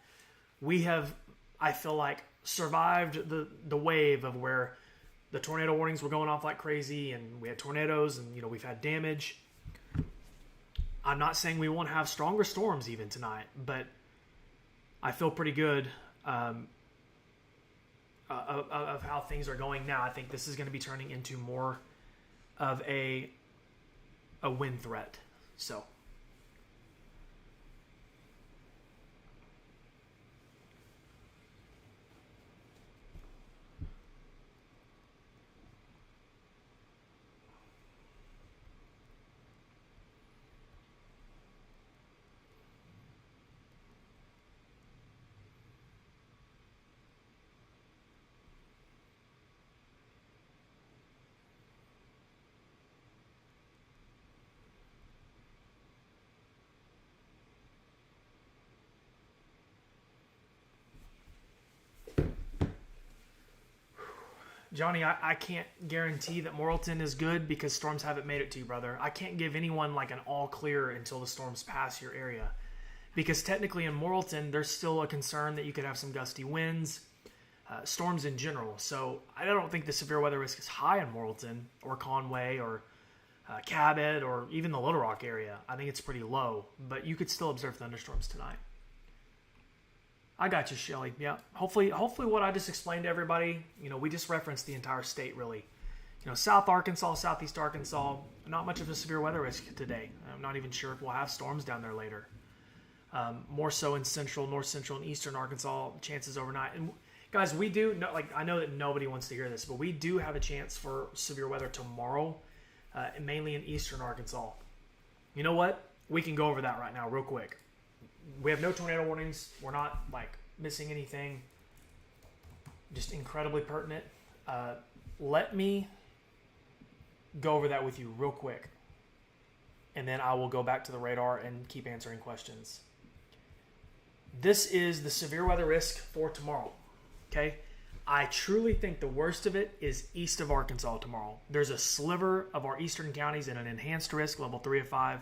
We have, I feel like, survived the wave of where the tornado warnings were going off like crazy and we had tornadoes and we've had damage. I'm not saying we won't have stronger storms even tonight, but I feel pretty good of how things are going now. I think this is going to be turning into more of a wind threat. So Johnny, I can't guarantee that Morrilton is good because storms haven't made it to you, brother. I can't give anyone like an all clear until the storms pass your area. Because technically in Morrilton, there's still a concern that you could have some gusty winds, storms in general. So I don't think the severe weather risk is high in Morrilton or Conway or Cabot, or even the Little Rock area. I think it's pretty low, but you could still observe thunderstorms tonight. I got you, Shelly. Yeah. Hopefully what I just explained to everybody, we just referenced the entire state, really. South Arkansas, Southeast Arkansas, not much of a severe weather risk today. I'm not even sure if we'll have storms down there later. More so in central, north central, and eastern Arkansas, chances overnight. And guys, we do, I know that nobody wants to hear this, but we do have a chance for severe weather tomorrow, mainly in eastern Arkansas. You know what? We can go over that right now real quick. We have no tornado warnings. We're not, missing anything. Just incredibly pertinent. Let me go over that with you real quick, and then I will go back to the radar and keep answering questions. This is the severe weather risk for tomorrow, okay? I truly think the worst of it is east of Arkansas tomorrow. There's a sliver of our eastern counties in an enhanced risk, level 3 of 5.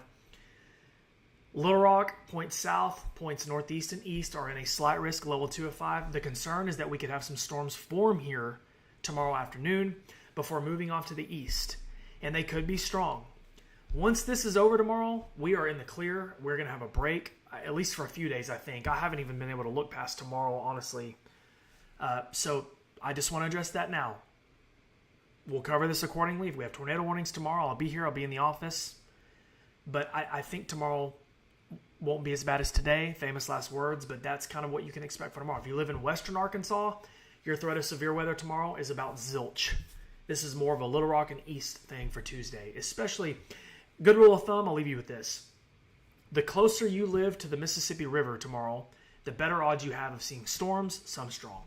Little Rock, points south, points northeast and east are in a slight risk, level 2 of 5. The concern is that we could have some storms form here tomorrow afternoon before moving off to the east, and they could be strong. Once this is over tomorrow, we are in the clear. We're going to have a break, at least for a few days, I think. I haven't even been able to look past tomorrow, honestly. So I just want to address that now. We'll cover this accordingly. If we have tornado warnings tomorrow, I'll be here. I'll be in the office. But I think tomorrow won't be as bad as today. Famous last words, but that's kind of what you can expect for tomorrow. If you live in western Arkansas, your threat of severe weather tomorrow is about zilch. This is more of a Little Rock and East thing for Tuesday. Especially, good rule of thumb, I'll leave you with this. The closer you live to the Mississippi River tomorrow, the better odds you have of seeing storms, some strong.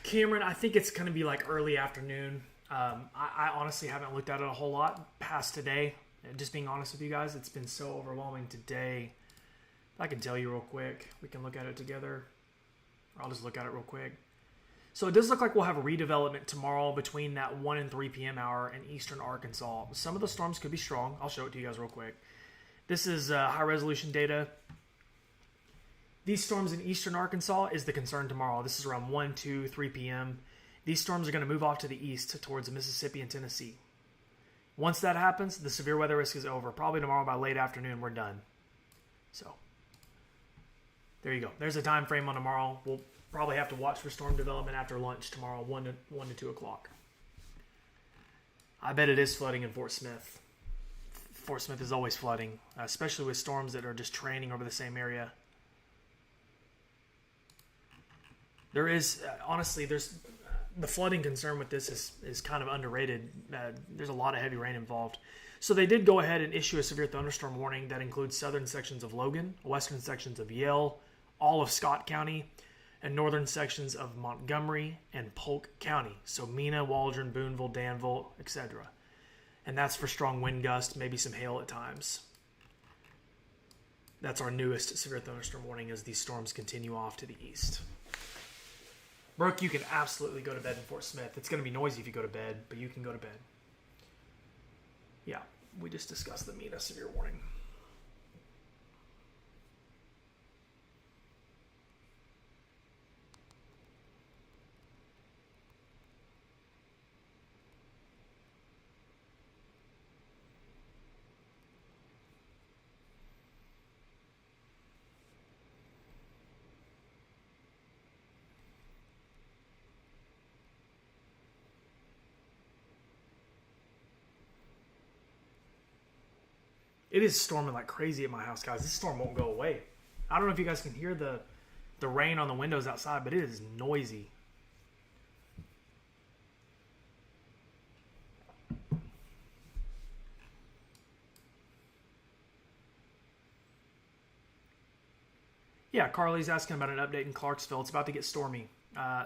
Cameron, I think it's going to be early afternoon. I honestly haven't looked at it a whole lot past today. Just being honest with you guys, it's been so overwhelming today. I can tell you real quick. We can look at it together. Or I'll just look at it real quick. So it does look like we'll have a redevelopment tomorrow between that 1 and 3 p.m. hour in eastern Arkansas. Some of the storms could be strong. I'll show it to you guys real quick. This is high-resolution data. These storms in eastern Arkansas is the concern tomorrow. This is around 1, 2, 3 p.m. These storms are going to move off to the east towards Mississippi and Tennessee. Once that happens, the severe weather risk is over. Probably tomorrow by late afternoon, we're done. So, there you go. There's a time frame on tomorrow. We'll probably have to watch for storm development after lunch tomorrow, 1 to 2 o'clock. I bet it is flooding in Fort Smith. Fort Smith is always flooding, especially with storms that are just training over the same area. There is, honestly, the flooding concern with this is kind of underrated. There's a lot of heavy rain involved. So they did go ahead and issue a severe thunderstorm warning that includes southern sections of Logan, western sections of Yale, all of Scott County, and northern sections of Montgomery and Polk County. So Mena, Waldron, Boonville, Danville, etc. And that's for strong wind gusts, maybe some hail at times. That's our newest severe thunderstorm warning as these storms continue off to the east. Brooke, you can absolutely go to bed in Fort Smith. It's going to be noisy if you go to bed, but you can go to bed. Yeah, we just discussed the Mena severe warning. It is storming like crazy at my house, guys. This storm won't go away. I don't know if you guys can hear the rain on the windows outside, but it is noisy. Yeah, Carly's asking about an update in Clarksville. It's about to get stormy.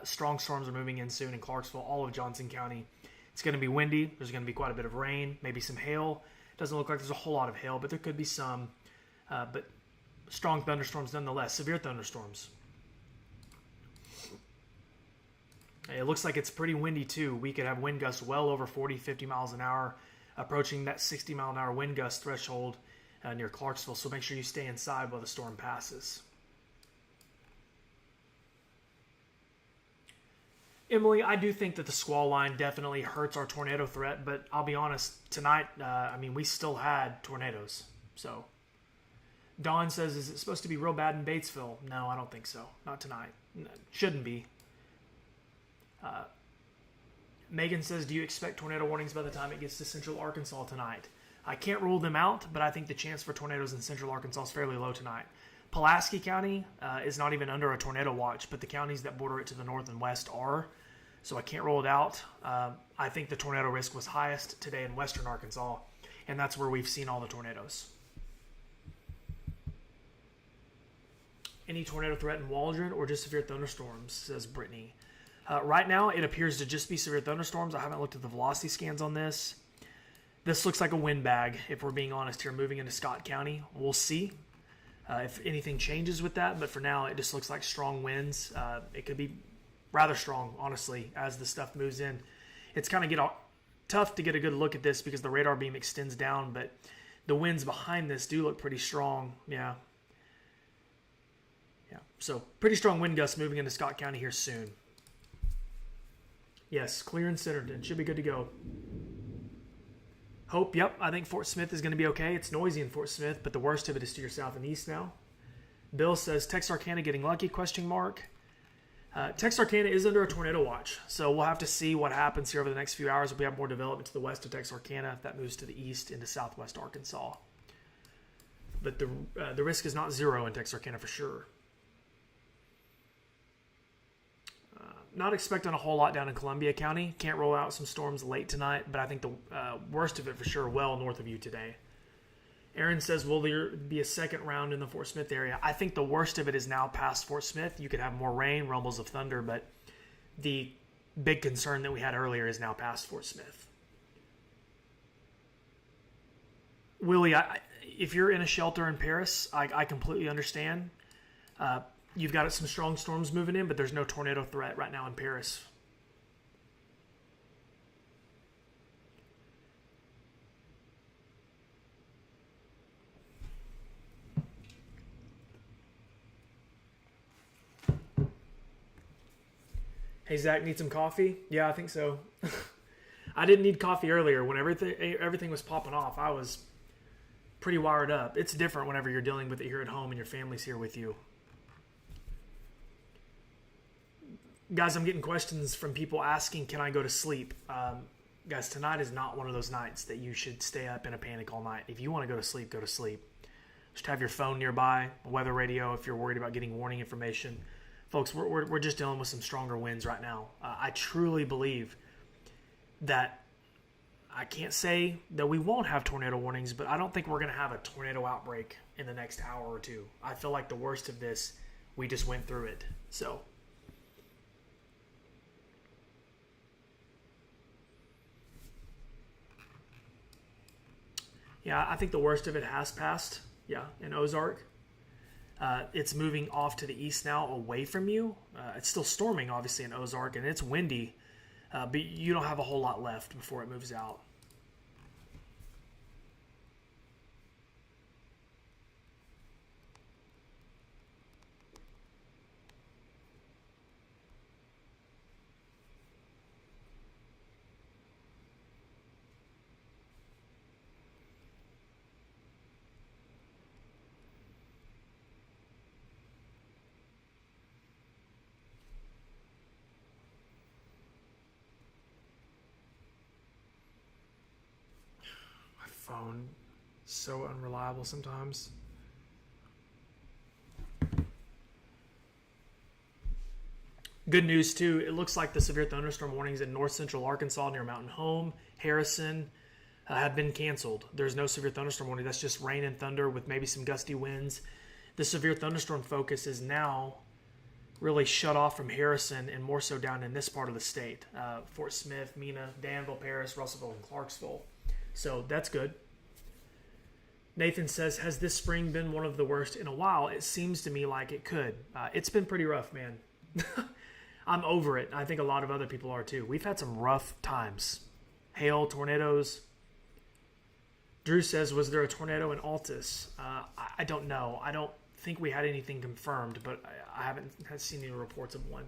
Strong storms are moving in soon in Clarksville, all of Johnson County. It's going to be windy. There's going to be quite a bit of rain, maybe some hail. Doesn't look like there's a whole lot of hail, but there could be some. But strong thunderstorms nonetheless, severe thunderstorms. It looks like it's pretty windy too. We could have wind gusts well over 40, 50 miles an hour, approaching that 60 mile an hour wind gust threshold near Clarksville. So make sure you stay inside while the storm passes. Emily, I do think that the squall line definitely hurts our tornado threat, but I'll be honest, tonight, we still had tornadoes. So, Dawn says, is it supposed to be real bad in Batesville? No, I don't think so. Not tonight. Shouldn't be. Megan says, do you expect tornado warnings by the time it gets to central Arkansas tonight? I can't rule them out, but I think the chance for tornadoes in central Arkansas is fairly low tonight. Pulaski County is not even under a tornado watch, but the counties that border it to the north and west are. So I can't rule it out. I think the tornado risk was highest today in western Arkansas, and that's where we've seen all the tornadoes. Any tornado threat in Waldron or just severe thunderstorms, says Brittany. Right now, it appears to just be severe thunderstorms. I haven't looked at the velocity scans on this. This looks like a windbag, if we're being honest here, moving into Scott County. We'll see if anything changes with that, but for now, it just looks like strong winds. It could be rather strong, honestly, as the stuff moves in. It's kind of tough to get a good look at this because the radar beam extends down, but the winds behind this do look pretty strong. Yeah. So pretty strong wind gusts moving into Scott County here soon. Yes, clear in Centerton. Should be good to go. Hope, yep, I think Fort Smith is going to be okay. It's noisy in Fort Smith, but the worst of it is to your south and east now. Bill says, Texarkana getting lucky, question mark. Texarkana is under a tornado watch, so we'll have to see what happens here over the next few hours if we have more development to the west of Texarkana, if that moves to the east into southwest Arkansas. But the risk is not zero in Texarkana for sure. Not expecting a whole lot down in Columbia County. Can't roll out some storms late tonight, but I think the worst of it for sure well north of you today. Aaron says, will there be a second round in the Fort Smith area? I think the worst of it is now past Fort Smith. You could have more rain, rumbles of thunder, but the big concern that we had earlier is now past Fort Smith. Willie, if you're in a shelter in Paris, I completely understand. You've got some strong storms moving in, but there's no tornado threat right now in Paris. Hey, Zach, need some coffee? Yeah, I think so. I didn't need coffee earlier. When everything was popping off, I was pretty wired up. It's different whenever you're dealing with it here at home and your family's here with you. Guys, I'm getting questions from people asking, can I go to sleep? Guys, tonight is not one of those nights that you should stay up in a panic all night. If you want to go to sleep, go to sleep. Just have your phone nearby, a weather radio if you're worried about getting warning information. Folks, we're just dealing with some stronger winds right now. I truly believe that I can't say that we won't have tornado warnings, but I don't think we're going to have a tornado outbreak in the next hour or two. I feel like the worst of this, we just went through it. So, yeah, I think the worst of it has passed. Yeah, in Ozark. It's moving off to the east now, away from you. It's still storming, obviously, in Ozark, and it's windy. But you don't have a whole lot left before it moves out. Phone so unreliable sometimes. Good news too, it looks like the severe thunderstorm warnings in north central Arkansas near Mountain Home, Harrison have been canceled. There's no severe thunderstorm warning. That's just rain and thunder with maybe some gusty winds. the severe thunderstorm focus is now really shut off from Harrison and more so down in this part of the state. Fort Smith, Mena, Danville, Paris, Russellville, and Clarksville. So that's good. Nathan says, has this spring been one of the worst in a while? It seems to me like it could. It's been pretty rough, man. I'm over it. I think a lot of other people are too. We've had some rough times. Hail, tornadoes. Drew says, was there a tornado in Altus? I don't know. I don't think we had anything confirmed, but I haven't seen any reports of one.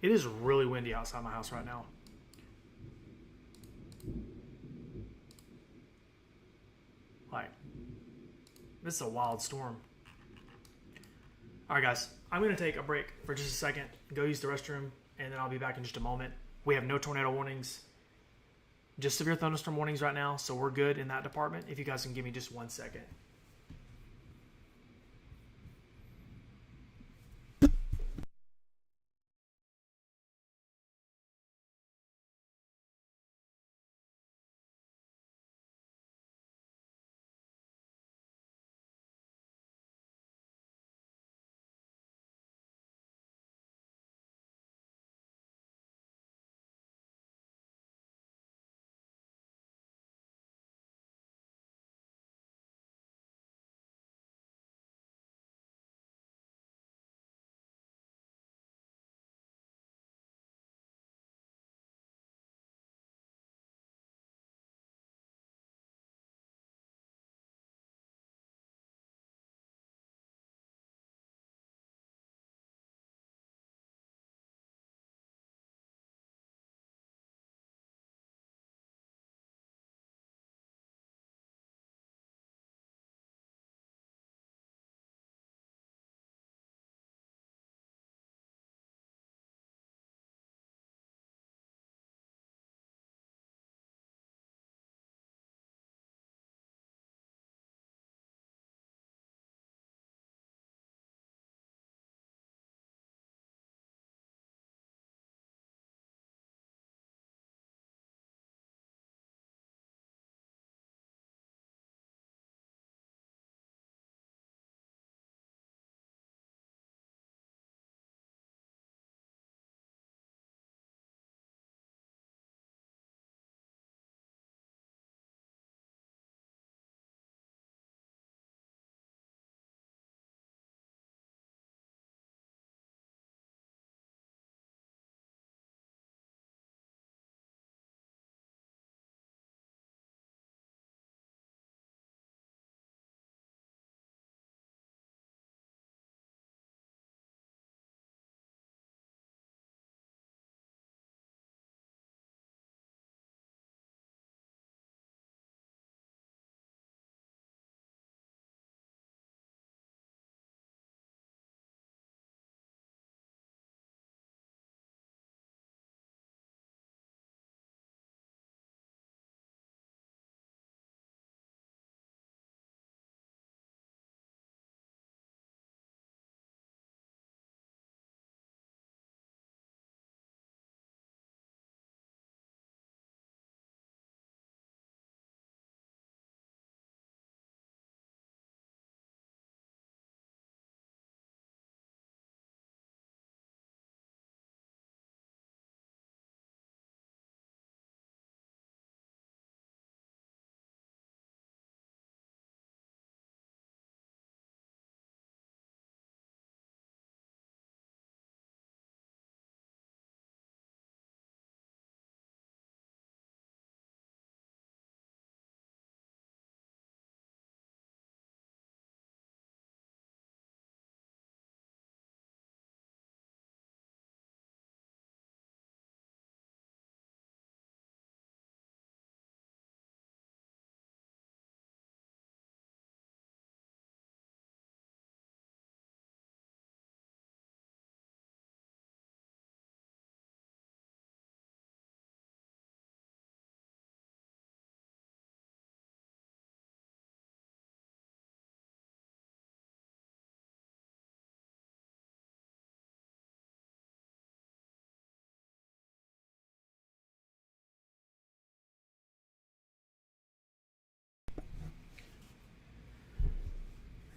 It is really windy outside my house right now. Like, this is a wild storm. All right, guys, I'm going to take a break for just a second, go use the restroom, and then I'll be back in just a moment. We have no tornado warnings, just severe thunderstorm warnings right now, so we're good in that department. If you guys can give me just 1 second.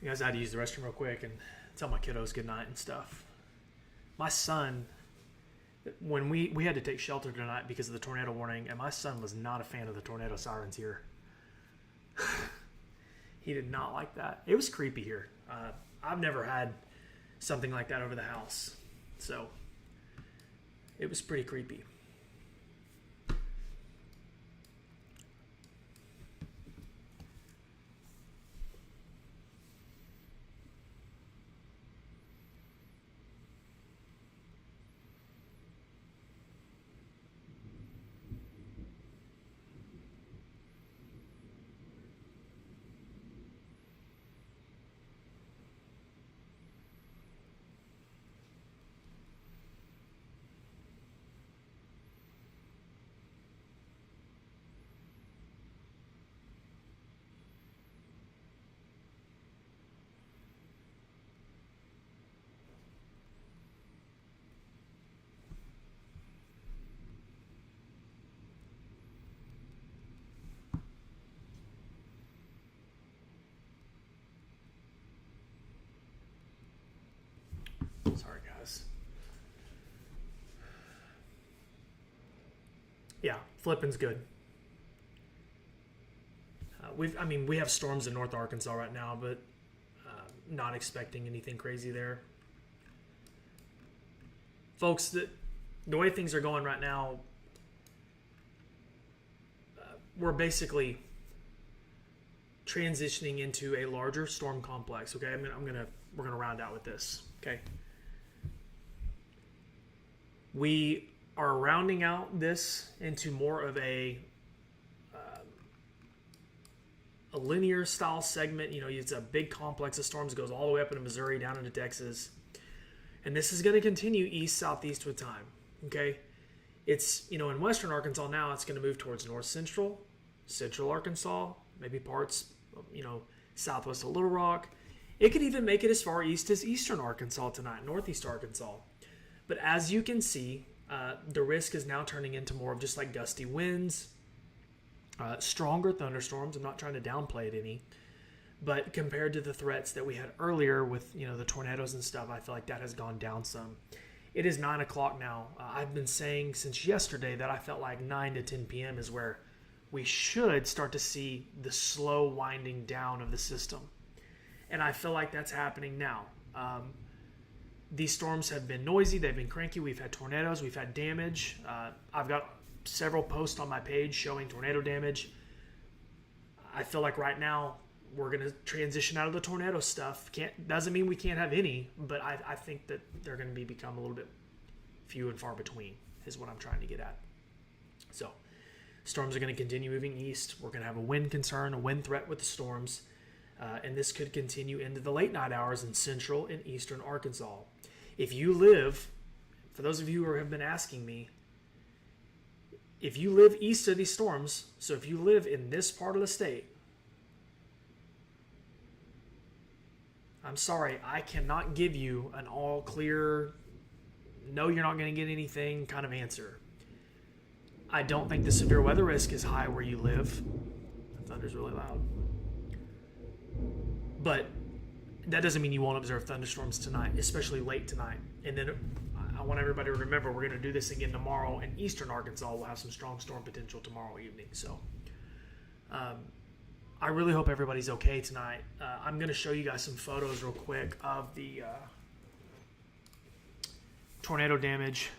You guys, I had to use the restroom real quick and tell my kiddos good night and stuff. My son, when we had to take shelter tonight because of the tornado warning, and my son was not a fan of the tornado sirens here. He did not like that. It was creepy here. I've never had something like that over the house, so it was pretty creepy. Sorry, guys. Yeah, flipping's good. We have storms in North Arkansas right now, but not expecting anything crazy there. Folks, the way things are going right now, we're basically transitioning into a larger storm complex. Okay, we're gonna round out with this. Okay. We are rounding out this into more of a linear style segment. You know, it's a big complex of storms. It goes all the way up into Missouri, down into Texas. And this is going to continue east, southeast with time. Okay? It's, in western Arkansas now, it's going to move towards north central Arkansas, maybe parts, southwest of Little Rock. It could even make it as far east as eastern Arkansas tonight, northeast Arkansas. But as you can see, the risk is now turning into more of just like gusty winds, stronger thunderstorms. I'm not trying to downplay it any, but compared to the threats that we had earlier with the tornadoes and stuff, I feel like that has gone down some. It is 9 o'clock now. I've been saying since yesterday that I felt like 9 to 10 p.m. is where we should start to see the slow winding down of the system, and I feel like that's happening now. These storms have been noisy. They've been cranky. We've had tornadoes. We've had damage. I've got several posts on my page showing tornado damage. I feel like right now we're going to transition out of the tornado stuff. Doesn't mean we can't have any, but I think that they're going to become a little bit few and far between is what I'm trying to get at. So storms are going to continue moving east. We're going to have a wind concern, a wind threat with the storms. And this could continue into the late night hours in central and eastern Arkansas. If you live, for those of you who have been asking me, if you live east of these storms, so if you live in this part of the state, I'm sorry, I cannot give you an all clear, no, you're not going to get anything kind of answer. I don't think the severe weather risk is high where you live. The thunder's really loud. But that doesn't mean you won't observe thunderstorms tonight, especially late tonight. And then I want everybody to remember we're going to do this again tomorrow. In eastern Arkansas, we'll have some strong storm potential tomorrow evening. So I really hope everybody's okay tonight. I'm going to show you guys some photos real quick of the tornado damage.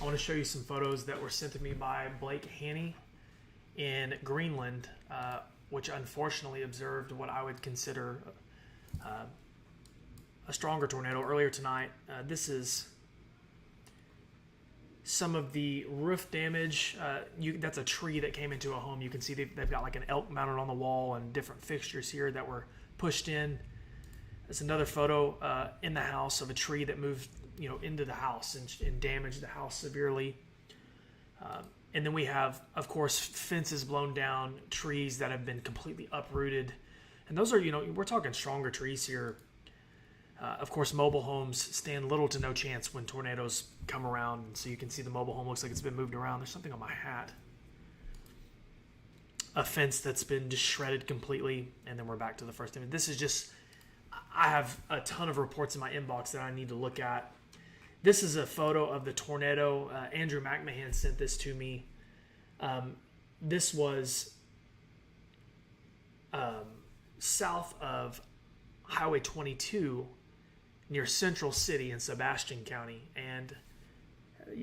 I want to show you some photos that were sent to me by Blake Haney in Greenland, which unfortunately observed what I would consider a stronger tornado earlier tonight. This is some of the roof damage. That's a tree that came into a home. You can see they've got like an elk mounted on the wall and different fixtures here that were pushed in. There's another photo in the house of a tree that moved into the house and damaged the house severely. And then we have, of course, fences blown down, trees that have been completely uprooted. And those are, we're talking stronger trees here. Of course, mobile homes stand little to no chance when tornadoes come around. And so you can see the mobile home looks like it's been moved around. There's something on my hat. A fence that's been just shredded completely. And then we're back to the first image. This is just, I have a ton of reports in my inbox that I need to look at. This is a photo of the tornado. Andrew McMahon sent this to me. This was south of Highway 22 near Central City in Sebastian County. And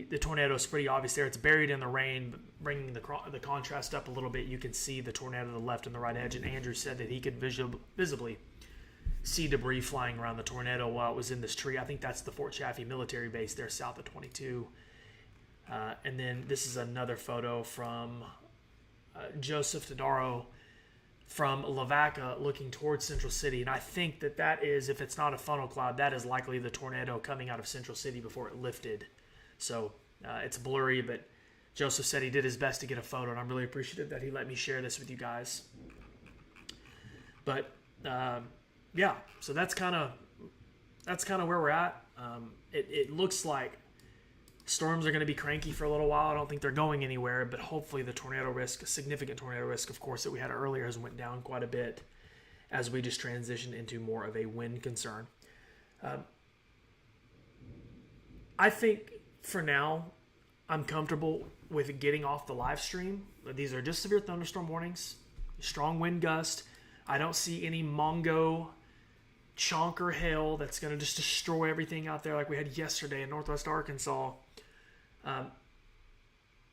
the tornado is pretty obvious there. It's buried in the rain, but bringing the contrast up a little bit, you can see the tornado to the left and the right edge. And Andrew said that he could visibly see debris flying around the tornado while it was in this tree. I think that's the Fort Chaffee military base there south of 22. And then this is another photo from Joseph Tadaro from Lavaca looking towards Central City. And I think that is, if it's not a funnel cloud, that is likely the tornado coming out of Central City before it lifted. So it's blurry, but Joseph said he did his best to get a photo, and I'm really appreciative that he let me share this with you guys. But yeah, so that's kind of where we're at. It looks like storms are going to be cranky for a little while. I don't think they're going anywhere, but hopefully the tornado risk, significant tornado risk, of course, that we had earlier has went down quite a bit as we just transitioned into more of a wind concern. I think for now, I'm comfortable with getting off the live stream. These are just severe thunderstorm warnings, strong wind gust. I don't see any Mongo chonker hail that's going to just destroy everything out there like we had yesterday in Northwest Arkansas. I'm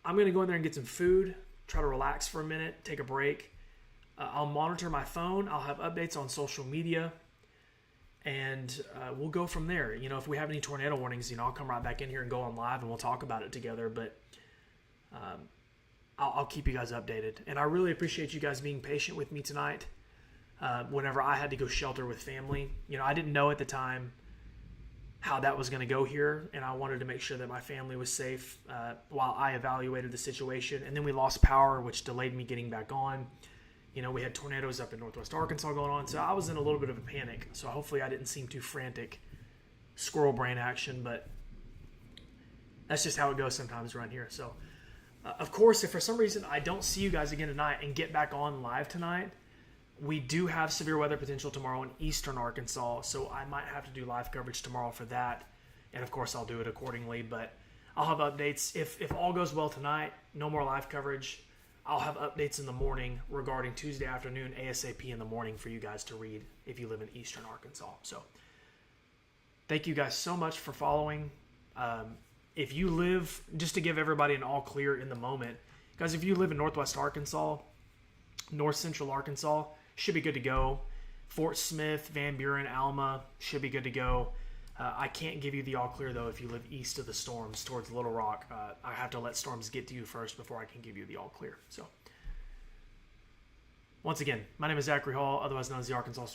going to go in there and get some food, try to relax for a minute, take a break. I'll monitor my phone. I'll have updates on social media, and we'll go from there. If we have any tornado warnings, I'll come right back in here and go on live and we'll talk about it together. But I'll keep you guys updated. And I really appreciate you guys being patient with me tonight. Whenever I had to go shelter with family, I didn't know at the time how that was going to go here, and I wanted to make sure that my family was safe while I evaluated the situation. And then we lost power, which delayed me getting back on. We had tornadoes up in Northwest Arkansas going on, so I was in a little bit of a panic. So hopefully I didn't seem too frantic, squirrel brain action, but that's just how it goes sometimes around here. So, of course, if for some reason I don't see you guys again tonight and get back on live tonight, we do have severe weather potential tomorrow in eastern Arkansas, so I might have to do live coverage tomorrow for that. And, of course, I'll do it accordingly. But I'll have updates. If all goes well tonight, no more live coverage, I'll have updates in the morning regarding Tuesday afternoon, ASAP in the morning for you guys to read if you live in eastern Arkansas. So thank you guys so much for following. If you live, just to give everybody an all clear in the moment, guys, if you live in Northwest Arkansas, North Central Arkansas, should be good to go. Fort Smith, Van Buren, Alma should be good to go. I can't give you the all clear, though, if you live east of the storms towards Little Rock. I have to let storms get to you first before I can give you the all clear. So, once again, my name is Zachary Hall, otherwise known as the Arkansas